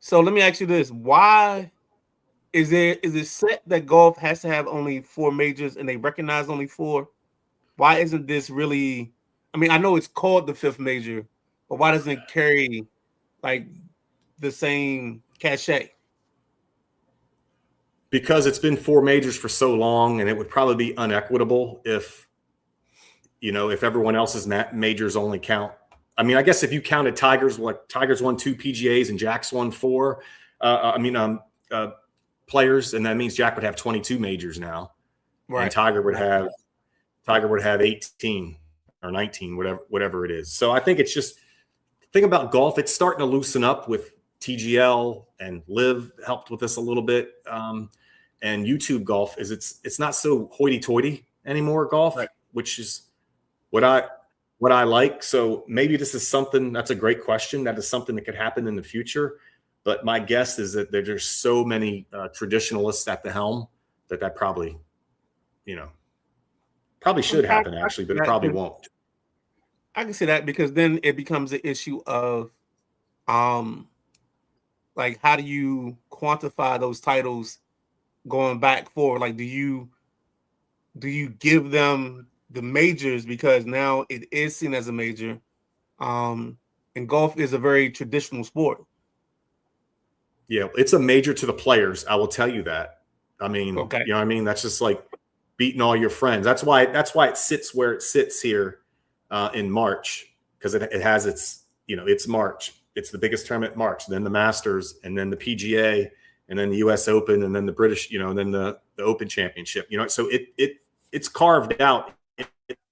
So let me ask you this: why is it set that golf has to have only 4 majors and they recognize only 4? Why isn't this really? I mean, I know it's called the 5th major, but why doesn't it carry like the same cachet? Because it's been 4 majors for so long, and it would probably be unequitable if everyone else's majors only count. I mean, I guess if you counted Tiger's won 2 PGAs and Jack's won 4. Players, and that means Jack would have 22 majors now, right? And Tiger would have 18 or 19, whatever it is. So I think it's just think about golf. It's starting to loosen up with TGL, and Live helped with this a little bit. And YouTube golf is it's not so hoity-toity anymore. Golf, right, which is what I like. So maybe this is something that's a great question. That is something that could happen in the future. But my guess is that there's so many traditionalists at the helm that probably, should happen actually, but it probably won't. I can see that because then it becomes an issue of, like, how do you quantify those titles going back forward? Like, do you give them the majors because now it is seen as a major, and golf is a very traditional sport. Yeah, it's a major to the players. I will tell you that. I mean, okay. You know what I mean? That's just like beating all your friends. That's why it sits where it sits here in March, because it has its March. It's the biggest tournament in March, then the Masters, and then the PGA, and then the US Open, and then the British, and then the Open Championship. So it's carved out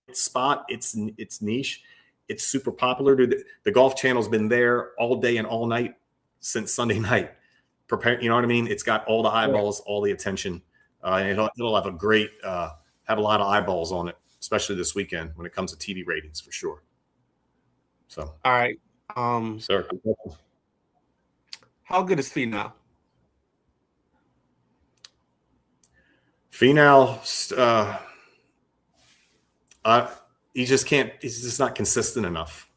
its spot, its niche. It's super popular. The Golf Channel's been there all day and all night since Sunday night. Prepare, you know what I mean? It's got all the eyeballs, all the attention. And it'll have have a lot of eyeballs on it, especially this weekend when it comes to TV ratings for sure. So, all right. Sir, how good is Finau? Finau, he just can't. He's just not consistent enough.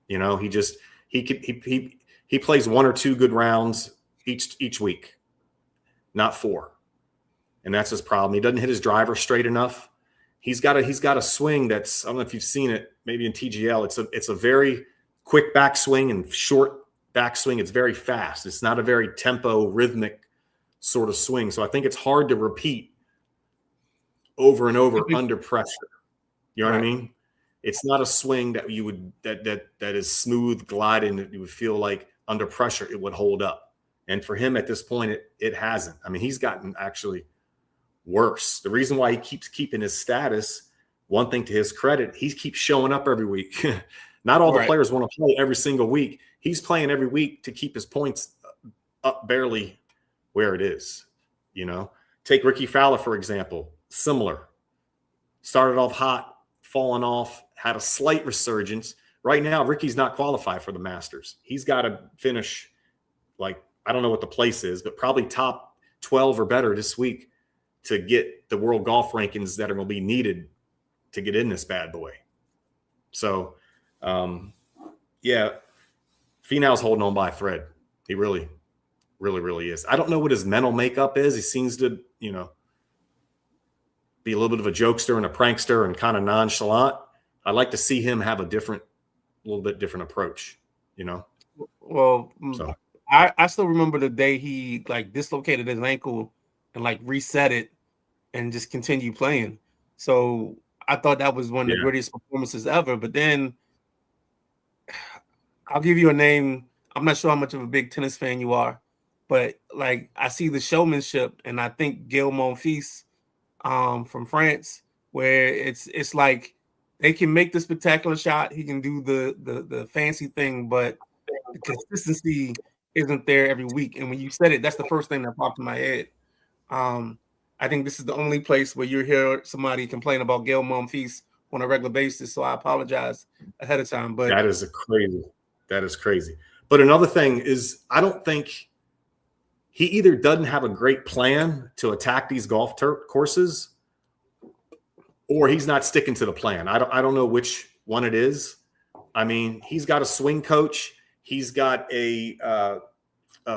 He plays 1 or 2 good rounds each week, not 4, and that's his problem. He doesn't hit his driver straight enough. He's got a swing that's, I don't know if you've seen it, maybe in TGL. It's a very quick backswing and short backswing. It's very fast. It's not a very tempo, rhythmic sort of swing. So I think it's hard to repeat over and over under pressure. You know what I mean? It's not a swing that you would that is smooth gliding that you would feel like under pressure it would hold up. And for him at this point, it hasn't. I mean, he's gotten actually worse. The reason why he keeps keeping his status, one thing to his credit, he keeps showing up every week. Not all the players want to play every single week. He's playing every week to keep his points up barely where it is. Take Ricky Fowler, for example. Similar. Started off hot, fallen off, had a slight resurgence. Right now, Ricky's not qualified for the Masters. He's got to finish, I don't know what the place is, but probably top 12 or better this week to get the world golf rankings that are going to be needed to get in this bad boy. So, Finau's holding on by a thread. He really, really, really is. I don't know what his mental makeup is. He seems to, be a little bit of a jokester and a prankster and kind of nonchalant. I'd like to see him have a little bit different approach, Well, so. I still remember the day he dislocated his ankle and reset it and just continued playing. So I thought that was one of the greatest performances ever. But then I'll give you a name. I'm not sure how much of a big tennis fan you are, but like I see the showmanship, and I think Gael Monfils from France, where it's like they can make the spectacular shot, he can do the fancy thing, but the consistency isn't there every week. And when you said it, that's the first thing that popped in my head. I think this is the only place where you hear somebody complain about Gael Monfils on a regular basis. So I apologize ahead of time. But that is crazy. But another thing is, I don't think he either doesn't have a great plan to attack these golf courses, or he's not sticking to the plan. I don't know which one it is. I mean, he's got a swing coach. He's got a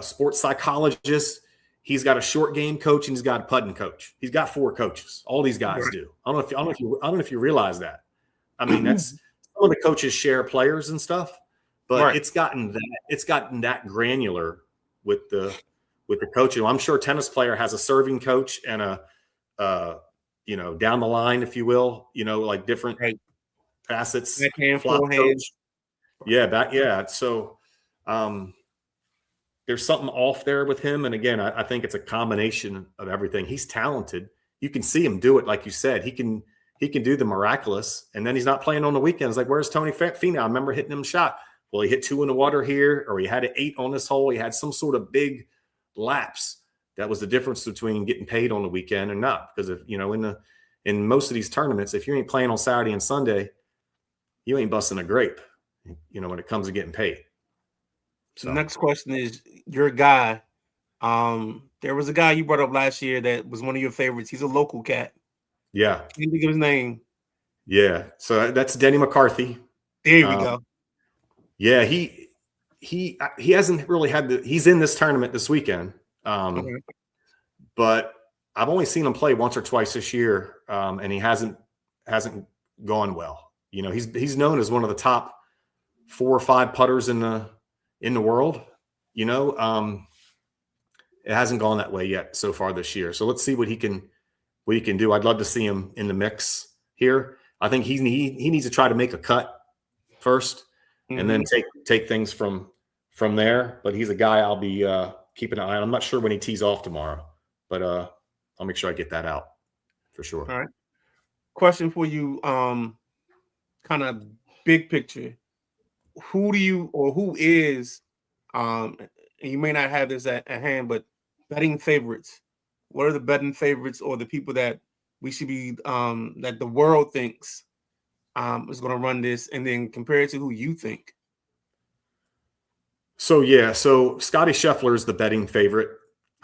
sports psychologist. He's got a short game coach, and he's got a putting coach. He's got 4 coaches. All these guys do. I don't know if you realize that. I mean, that's some of the coaches share players and stuff, but it's gotten that granular with the coaching. I'm sure a tennis player has a serving coach and a down the line, if you will, like different facets. Flop coach. Yeah. So there's something off there with him. And again, I think it's a combination of everything. He's talented. You can see him do it. Like you said, he can do the miraculous, and then he's not playing on the weekends. Like, where's Tony Finau? I remember hitting him a shot. Well, he hit 2 in the water here, or he had an 8 on this hole. He had some sort of big lapse. That was the difference between getting paid on the weekend and not. Because if in most of these tournaments, if you ain't playing on Saturday and Sunday, you ain't busting a grape, when it comes to getting paid. So the next question is your guy. There was a guy you brought up last year that was one of your favorites. He's a local cat. Yeah. Can you think of his name? Yeah. So that's Denny McCarthy. There we go. Yeah, he hasn't really had he's in this tournament this weekend. But I've only seen him play once or twice this year, and he hasn't gone well. He's known as one of the top 4 or 5 putters in the world. It hasn't gone that way yet so far this year. So let's see what he can do. I'd love to see him in the mix here. I think he needs to try to make a cut first, and then take things from there. But he's a guy I'll be keeping an eye on. I'm not sure when he tees off tomorrow, but I'll make sure I get that out for sure. All right. Question for you, kind of big picture. Who is, and you may not have this at hand, but betting favorites. What are the betting favorites, or the people that we should be, that the world thinks is going to run this, and then compare it to who you think? So Scotty Scheffler is the betting favorite,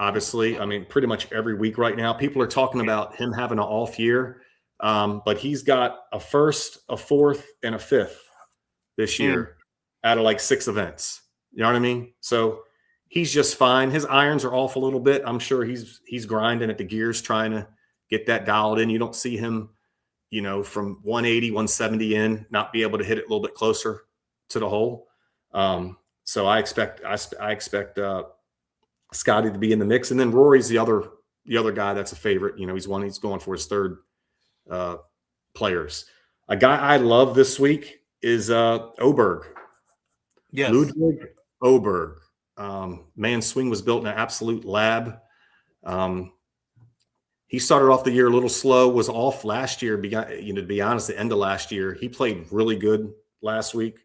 obviously. I mean, pretty much every week right now, people are talking about him having an off year, but he's got a first, a fourth, and a fifth this year out of like 6 events. You know what I mean? So he's just fine. His irons are off a little bit. I'm sure he's grinding at the gears, trying to get that dialed in. You don't see him, from 180, 170 in, not be able to hit it a little bit closer to the hole. So I expect Scotty to be in the mix, and then Rory's the other guy that's a favorite. He's going for his 3rd Players. A guy I love this week is Oberg. Yes. Ludwig Oberg. Man's swing was built in an absolute lab. He started off the year a little slow, was off last year. To be honest, the end of last year, he played really good last week.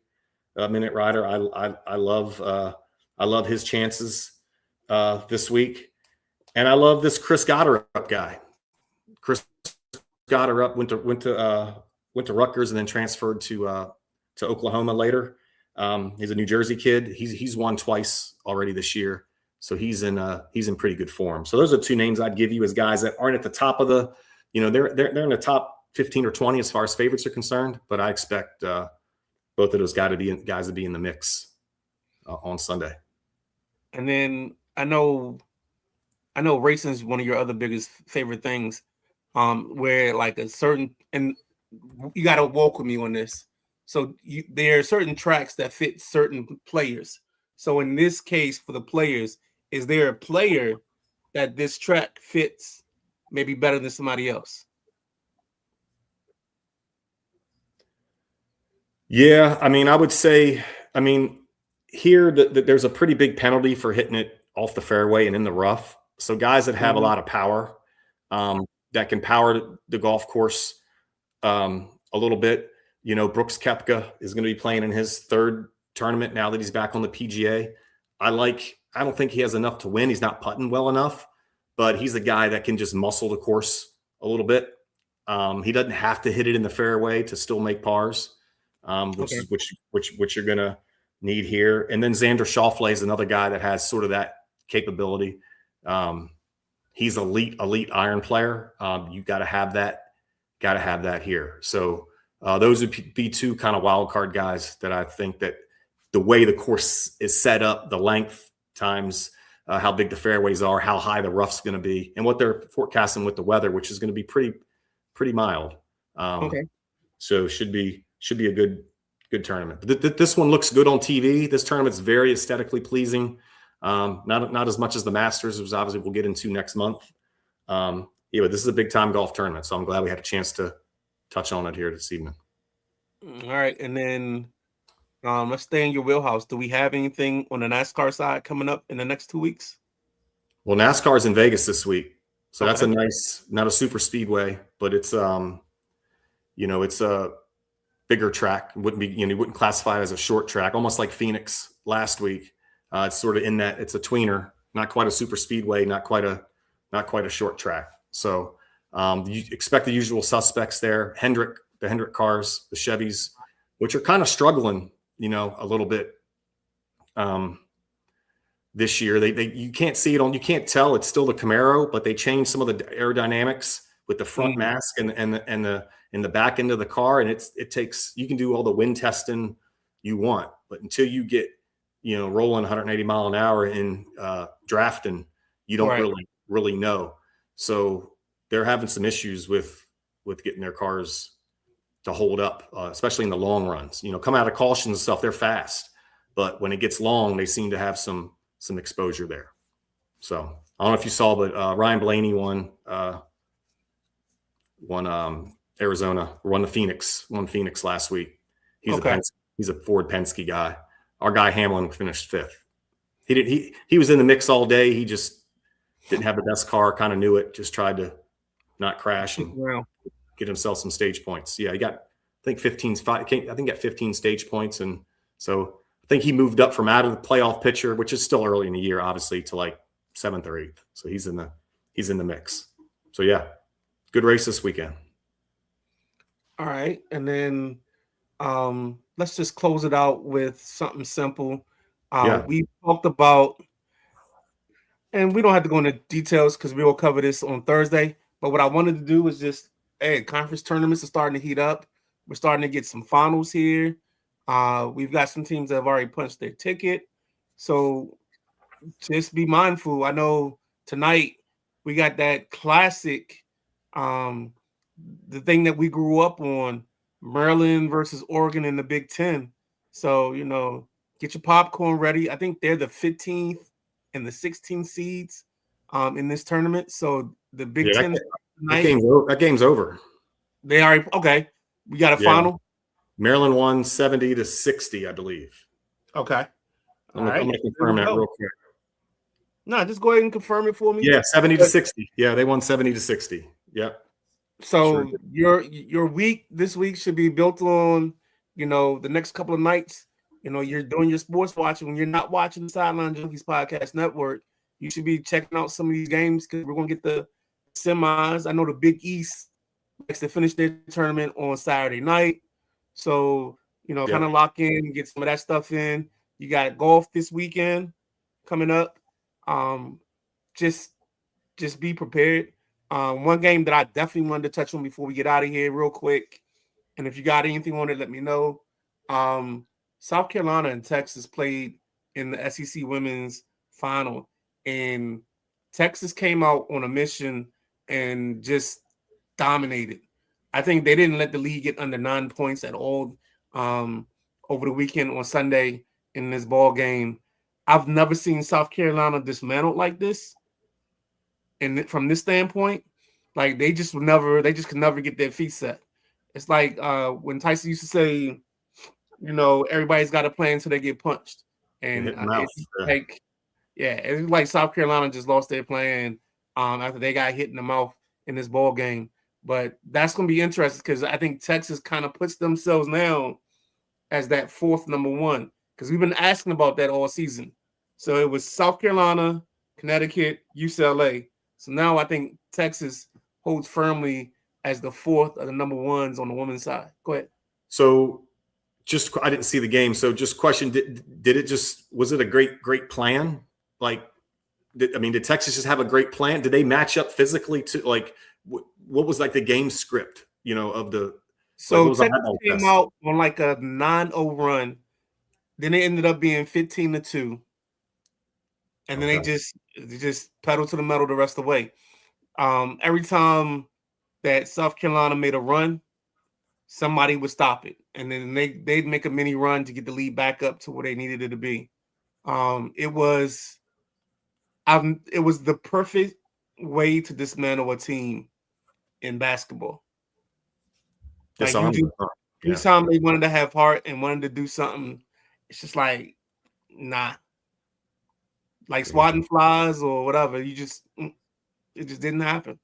Minute Rider. I love his chances this week, and I love this Chris Gotterup guy. Chris Gotterup went to Rutgers and then transferred to Oklahoma later. He's a New Jersey kid. He's won twice already this year, so he's in pretty good form. So those are 2 names I'd give you as guys that aren't at the top of the, they're in the top 15 or 20 as far as favorites are concerned. But I expect both of those guys to be in the mix on Sunday. And then I know racing is one of your other biggest favorite things, where like a certain, and you got to walk with me on this. So there are certain tracks that fit certain players. So in this case, for the players, is there a player that this track fits maybe better than somebody else? Yeah, I mean, I would say, here there's a pretty big penalty for hitting it off the fairway and in the rough. So guys that have a lot of power, that can power the golf course a little bit. You know, Brooks Koepka is going to be playing in his third tournament now that he's back on the PGA. I don't think he has enough to win. He's not putting well enough, but he's a guy that can just muscle the course a little bit. He doesn't have to hit it in the fairway to still make pars, which you're going to need here. And then Xander Schauffele is another guy that has sort of that capability. He's elite iron player. You got to have that here. So those would be two kind of wild card guys that I think that the way the course is set up, the length times how big the fairways are, how high the rough's going to be, and what they're forecasting with the weather, which is going to be pretty mild. So should be a good tournament. But this one looks good on TV. This tournament's very aesthetically pleasing. Not as much as the Masters, which obviously we'll get into next month. But this is a big time golf tournament, so I'm glad we had a chance to touch on it here this evening. All right, and then let's stay in your wheelhouse. Do we have anything on the NASCAR side coming up in the next 2 weeks? Well, NASCAR's in Vegas this week, so that's a nice, not a super speedway, but it's it's a bigger track. You wouldn't classify it as a short track, almost like Phoenix last week. It's sort of in that it's a tweener, not quite a super speedway, not quite a short track. So you expect the usual suspects there. The Hendrick cars, the Chevys, which are kind of struggling, a little bit this year. You can't see it you can't tell it's still the Camaro, but they changed some of the aerodynamics with the front mask and the back end of the car. And you can do all the wind testing you want, but until you get, rolling 180 mile an hour in drafting, you don't really know. So they're having some issues with getting their cars to hold up, especially in the long runs. Come out of cautions and stuff, they're fast, but when it gets long, they seem to have some exposure there. So I don't know if you saw, but Ryan Blaney won Arizona, won Phoenix last week. He's a Ford Penske guy. Our guy Hamlin finished fifth. He was in the mix all day. He just didn't have the best car, kind of knew it, just tried to not crash and get himself some stage points. Yeah, he got, I think 15 stage points. And so I think he moved up from out of the playoff picture, which is still early in the year, obviously, to like 7th or 8th. So he's in the mix. So yeah, good race this weekend. All right. And then let's just close it out with something simple. We talked about, and we don't have to go into details because we will cover this on Thursday. But what I wanted to do was just, conference tournaments are starting to heat up. We're starting to get some finals here. We've got some teams that have already punched their ticket. So just be mindful. I know tonight we got that classic, the thing that we grew up on, Maryland versus Oregon in the Big Ten. So, get your popcorn ready. I think they're the 15th and the 16th seeds in this tournament. So the Big Ten that game's over. They are okay. We got a final. Maryland won 70-60, I believe. Okay. I'm going to confirm that real quick. No, just go ahead and confirm it for me. Yeah, 70-60. Yeah, they won 70-60. Yep. So your week this week should be built on, the next couple of nights. You're doing your sports watching. When you're not watching the Sideline Junkies Podcast Network, you should be checking out some of these games because we're going to get the semis. I know the Big East likes to finish their tournament on Saturday night. So, kind of lock in, get some of that stuff in. You got golf this weekend coming up. Just be prepared. One game that I definitely wanted to touch on before we get out of here real quick, and if you got anything on it, let me know. South Carolina and Texas played in the SEC Women's Final, and Texas came out on a mission and just dominated. I think they didn't let the league get under 9 points at all over the weekend on Sunday in this ball game. I've never seen South Carolina dismantled like this. And from this standpoint, like they just could never get their feet set. It's like when Tyson used to say, everybody's got a plan until they get punched. And Yeah, it's like South Carolina just lost their plan after they got hit in the mouth in this ball game. But that's going to be interesting because I think Texas kind of puts themselves now as that fourth number one because we've been asking about that all season. So it was South Carolina, Connecticut, UCLA. So now I think Texas holds firmly as the fourth of the number ones on the women's side. Go ahead. So I didn't see the game. So just question, was it a great plan? Like, did Texas just have a great plan? Did they match up physically to like, what was like the game script, of the, so Texas came out on like a 9-0 run. Then it ended up being 15-2. And then they just pedaled to the metal the rest of the way. Every time that South Carolina made a run, somebody would stop it. And then they'd make a mini run to get the lead back up to where they needed it to be. It was the perfect way to dismantle a team in basketball. Like anytime they wanted to have heart and wanted to do something, it's just like, nah. Like swatting flies or whatever. It just didn't happen.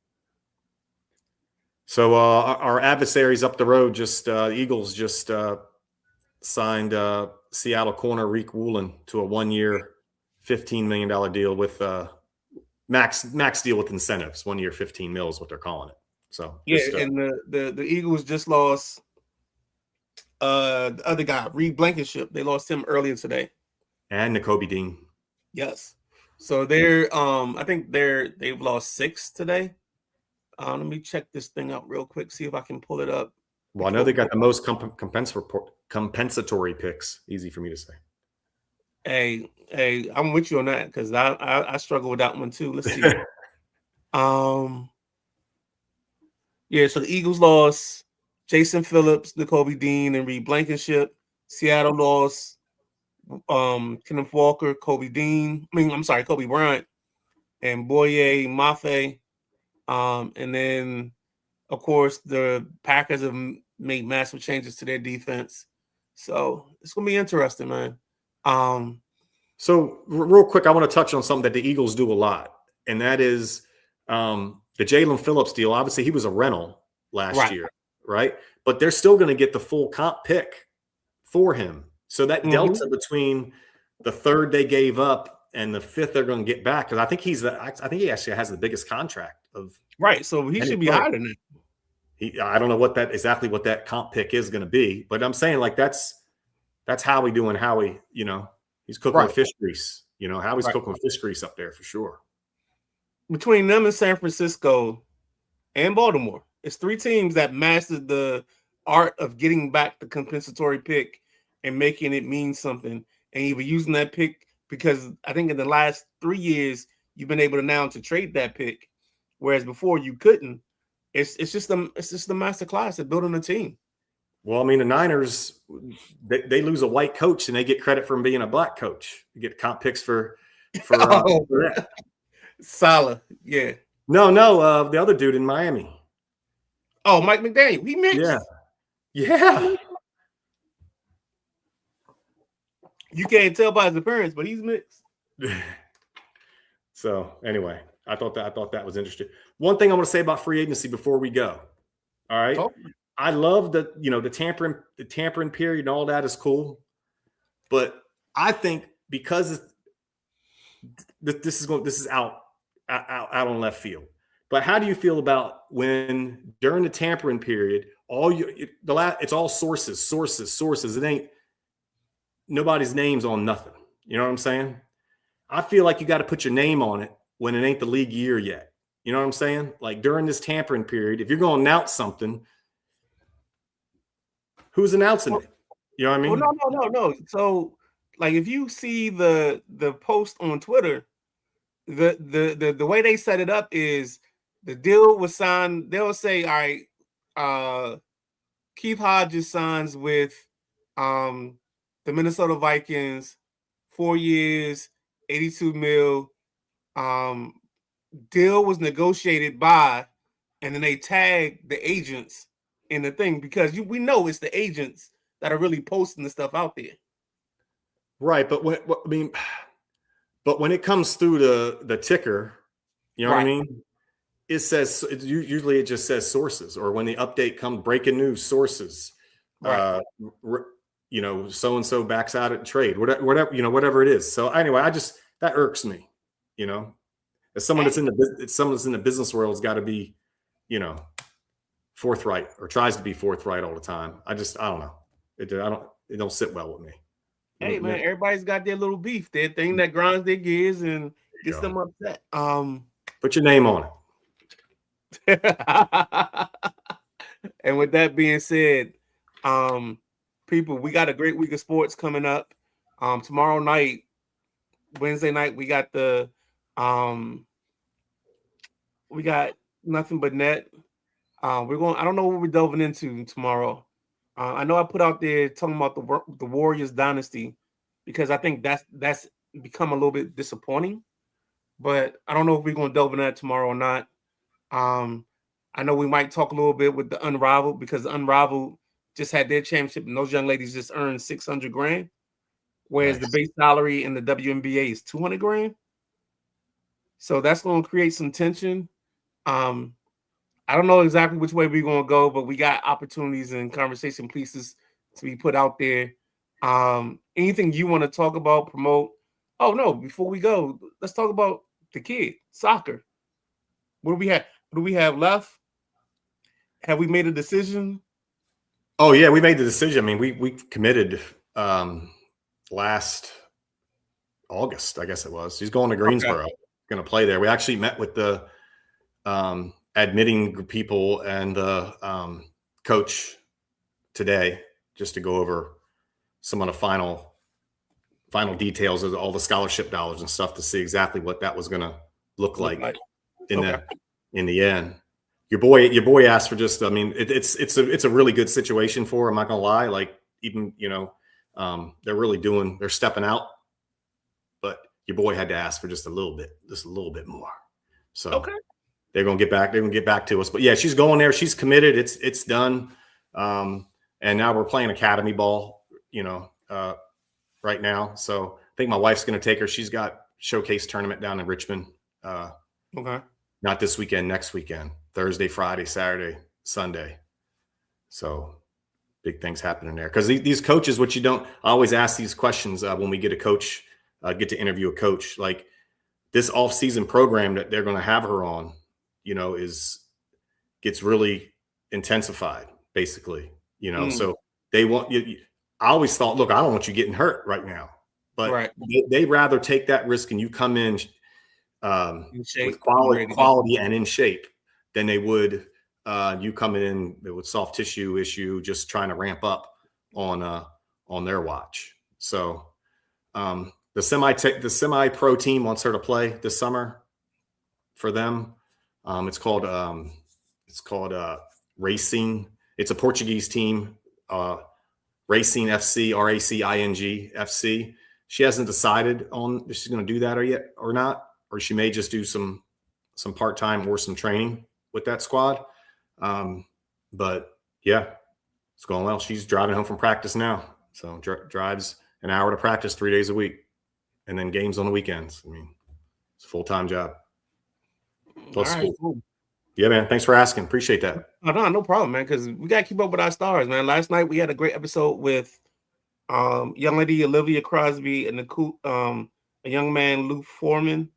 So our adversaries up the road Eagles just signed Seattle corner Reek Woolen to a 1-year, $15 million deal with max deal with incentives. 1 year, $15 million is what they're calling it. So and the Eagles just lost the other guy, Reed Blankenship. They lost him earlier today. And Nakobe Dean. Yes. So they're I think they've lost 6 today. Let me check this thing out real quick, see if I can pull it up. Well, I know they got the most compensatory picks. Easy for me to say. Hey, I'm with you on that because I struggle with that one too. Let's see. Yeah, so the Eagles lost Jason Phillips, Nakobe Dean, and Reed Blankenship. Seattle lost Kenneth Walker, Kobe Bryant, and Boye Mafe. And then, of course, the Packers have made massive changes to their defense. So it's going to be interesting, man. So real quick, I want to touch on something that the Eagles do a lot, and that is the Jalen Phillips deal. Obviously, he was a rental last year, right? But they're still going to get the full comp pick for him. So that delta between the third they gave up and the fifth they're going to get back, because I think he actually has the biggest contract of so he should be higher than that. I don't know exactly what that comp pick is going to be, but I'm saying like that's Howie doing Howie. He's cooking with fish grease. Howie's cooking with fish grease up there for sure. Between them and San Francisco and Baltimore, it's 3 teams that mastered the art of getting back the compensatory pick and making it mean something, and even using that pick, because I think in the last 3 years you've been able to now to trade that pick, whereas before you couldn't. It's just the master class at building a team. Well, I mean, the Niners, they lose a white coach and they get credit for him being a black coach. You get comp picks for that. Salah, yeah. No, the other dude in Miami. Oh, Mike McDaniel. He mixed. Yeah. You can't tell by his appearance, but he's mixed. So anyway, I thought that was interesting. One thing I want to say about free agency before we go. All right. Oh. I love the tampering period and all that is cool. But I think because this is out on left field. But how do you feel about when during the tampering period, it's all sources. It ain't nobody's name's on nothing. You know what I'm saying? I feel like you got to put your name on it when it ain't the league year yet. You know what I'm saying? Like during this tampering period, if you're going to announce something, who's announcing it? You know what I mean? Well, no. So, like, if you see the post on Twitter, the way they set it up is the deal was signed. They'll say, all right, Keith Hodges signs with the Minnesota Vikings, 4 years, $82 million. Deal was negotiated by, and then they tag the agents in the thing because we know it's the agents that are really posting the stuff out there. Right, but But when it comes through the ticker, you know what I mean? It says usually it just says sources, or when the update comes, breaking news sources. Right. You know, so and so backs out at trade, whatever you know, whatever it is. So anyway, that irks me. You know, as someone that's in the business world has got to be, you know, forthright or tries to be forthright all the time. I don't know. It don't sit well with me. Hey man, everybody's got their little beef, their thing that grinds their gears and gets them upset. Put your name on it. And with that being said, people, we got a great week of sports coming up. Tomorrow night, Wednesday night, we got we got nothing but net. I don't know what we're delving into tomorrow. I know I put out there talking about the Warriors dynasty because I think that's become a little bit disappointing. But I don't know if we're going to delve into that tomorrow or not. I know we might talk a little bit with the Unrivaled because the Unrivaled just had their championship and those young ladies just earned $600,000, whereas the base salary in the WNBA is $200,000. So that's going to create some tension. I don't know exactly which way we're going to go, but we got opportunities and conversation pieces to be put out there. Anything you want to talk about, promote? Oh, no, before we go, let's talk about the kid, soccer. What do we have? What do we have left? Have we made a decision? Oh, yeah, we made the decision. I mean, we committed last August, I guess it was. He's going to Greensboro, going to play there. We actually met with the admitting people and the coach today just to go over some of the final details of all the scholarship dollars and stuff to see exactly what that was going to look like in the end. Your boy asked for just, I mean, it's a really good situation for him. I'm not gonna lie. Like, even, you know, they're stepping out, but your boy had to ask for just a little bit more. So they're gonna get back to us. But yeah, she's going there. She's committed. It's done. And now we're playing academy ball, you know, right now. So I think my wife's gonna take her. She's got showcase tournament down in Richmond. Not this weekend, next weekend, Thursday, Friday, Saturday, Sunday. So big things happening there. Because these coaches, I always ask these questions when we get a coach, get to interview a coach. Like, this off-season program that they're going to have her on, you know, gets really intensified, basically. You know, so they want you. I always thought, look, I don't want you getting hurt right now, but they rather take that risk and you come in with quality and in shape than they would you coming in with soft tissue issue, just trying to ramp up on their watch. So the semi-pro team wants her to play this summer for them. It's called Racing. It's a Portuguese team, Racing FC, RACING FC. She hasn't decided on if she's going to do that or not. Or she may just do some part-time or some training with that squad. But yeah, it's going well. She's driving home from practice now. So drives an hour to practice 3 days a week and then games on the weekends. I mean, it's a full-time job. Plus school. Cool. Yeah, man. Thanks for asking. Appreciate that. No problem, man, because we got to keep up with our stars, man. Last night we had a great episode with young lady Olivia Crosby and a young man, Lou Foreman.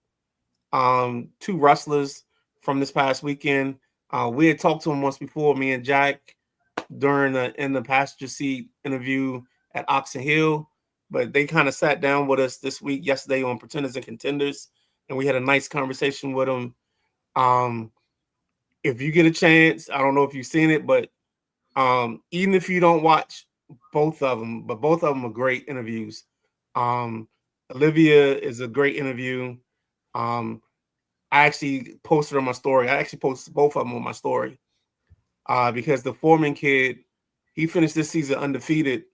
Two wrestlers from this past weekend. We had talked to them once before, me and Jack, in the passenger seat interview at Oxon Hill, but they kind of sat down with us yesterday on Pretenders and Contenders, and we had a nice conversation with them. If you get a chance, I don't know if you've seen it, but even if you don't watch both of them, but both of them are great interviews. Olivia is a great interview. I actually posted on my story. I actually posted both of them on my story because the Foreman kid, he finished this season undefeated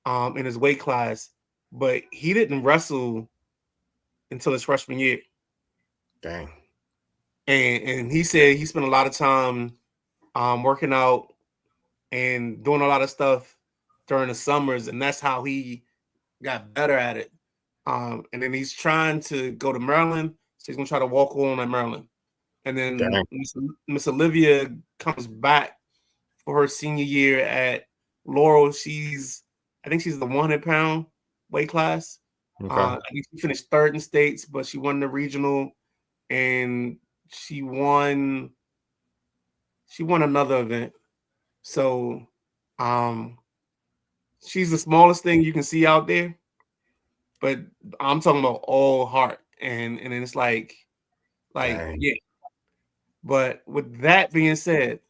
in his weight class, but he didn't wrestle until his freshman year. Dang. And he said he spent a lot of time working out and doing a lot of stuff during the summers, and that's how he got better at it. And then he's trying to go to Maryland. So he's gonna try to walk on at Maryland. And then Miss Olivia comes back for her senior year at Laurel. I think she's the 100-pound weight class. I think she finished third in states, but she won the regional, and she won another event. So she's the smallest thing you can see out there, but I'm talking about all heart, and then it's like yeah. But with that being said,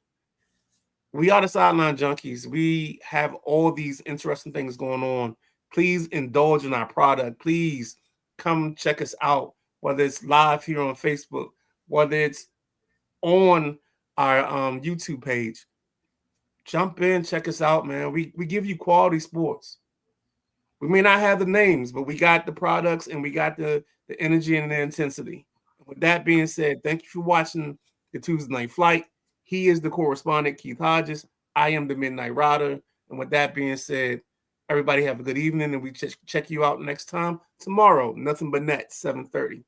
we are the Sideline Junkies. We have all these interesting things going on. Please indulge in our product. Please come check us out, whether it's live here on Facebook, whether it's on our YouTube page. Jump in, check us out, man. We give you quality sports. We may not have the names, but we got the products and we got the energy and the intensity. With that being said, thank you for watching the Tuesday Night Flight. He is the correspondent, Keith Hodges. I am the Midnight Rider. And with that being said, everybody have a good evening, and we check you out next time tomorrow. Nothing but net, 7:30.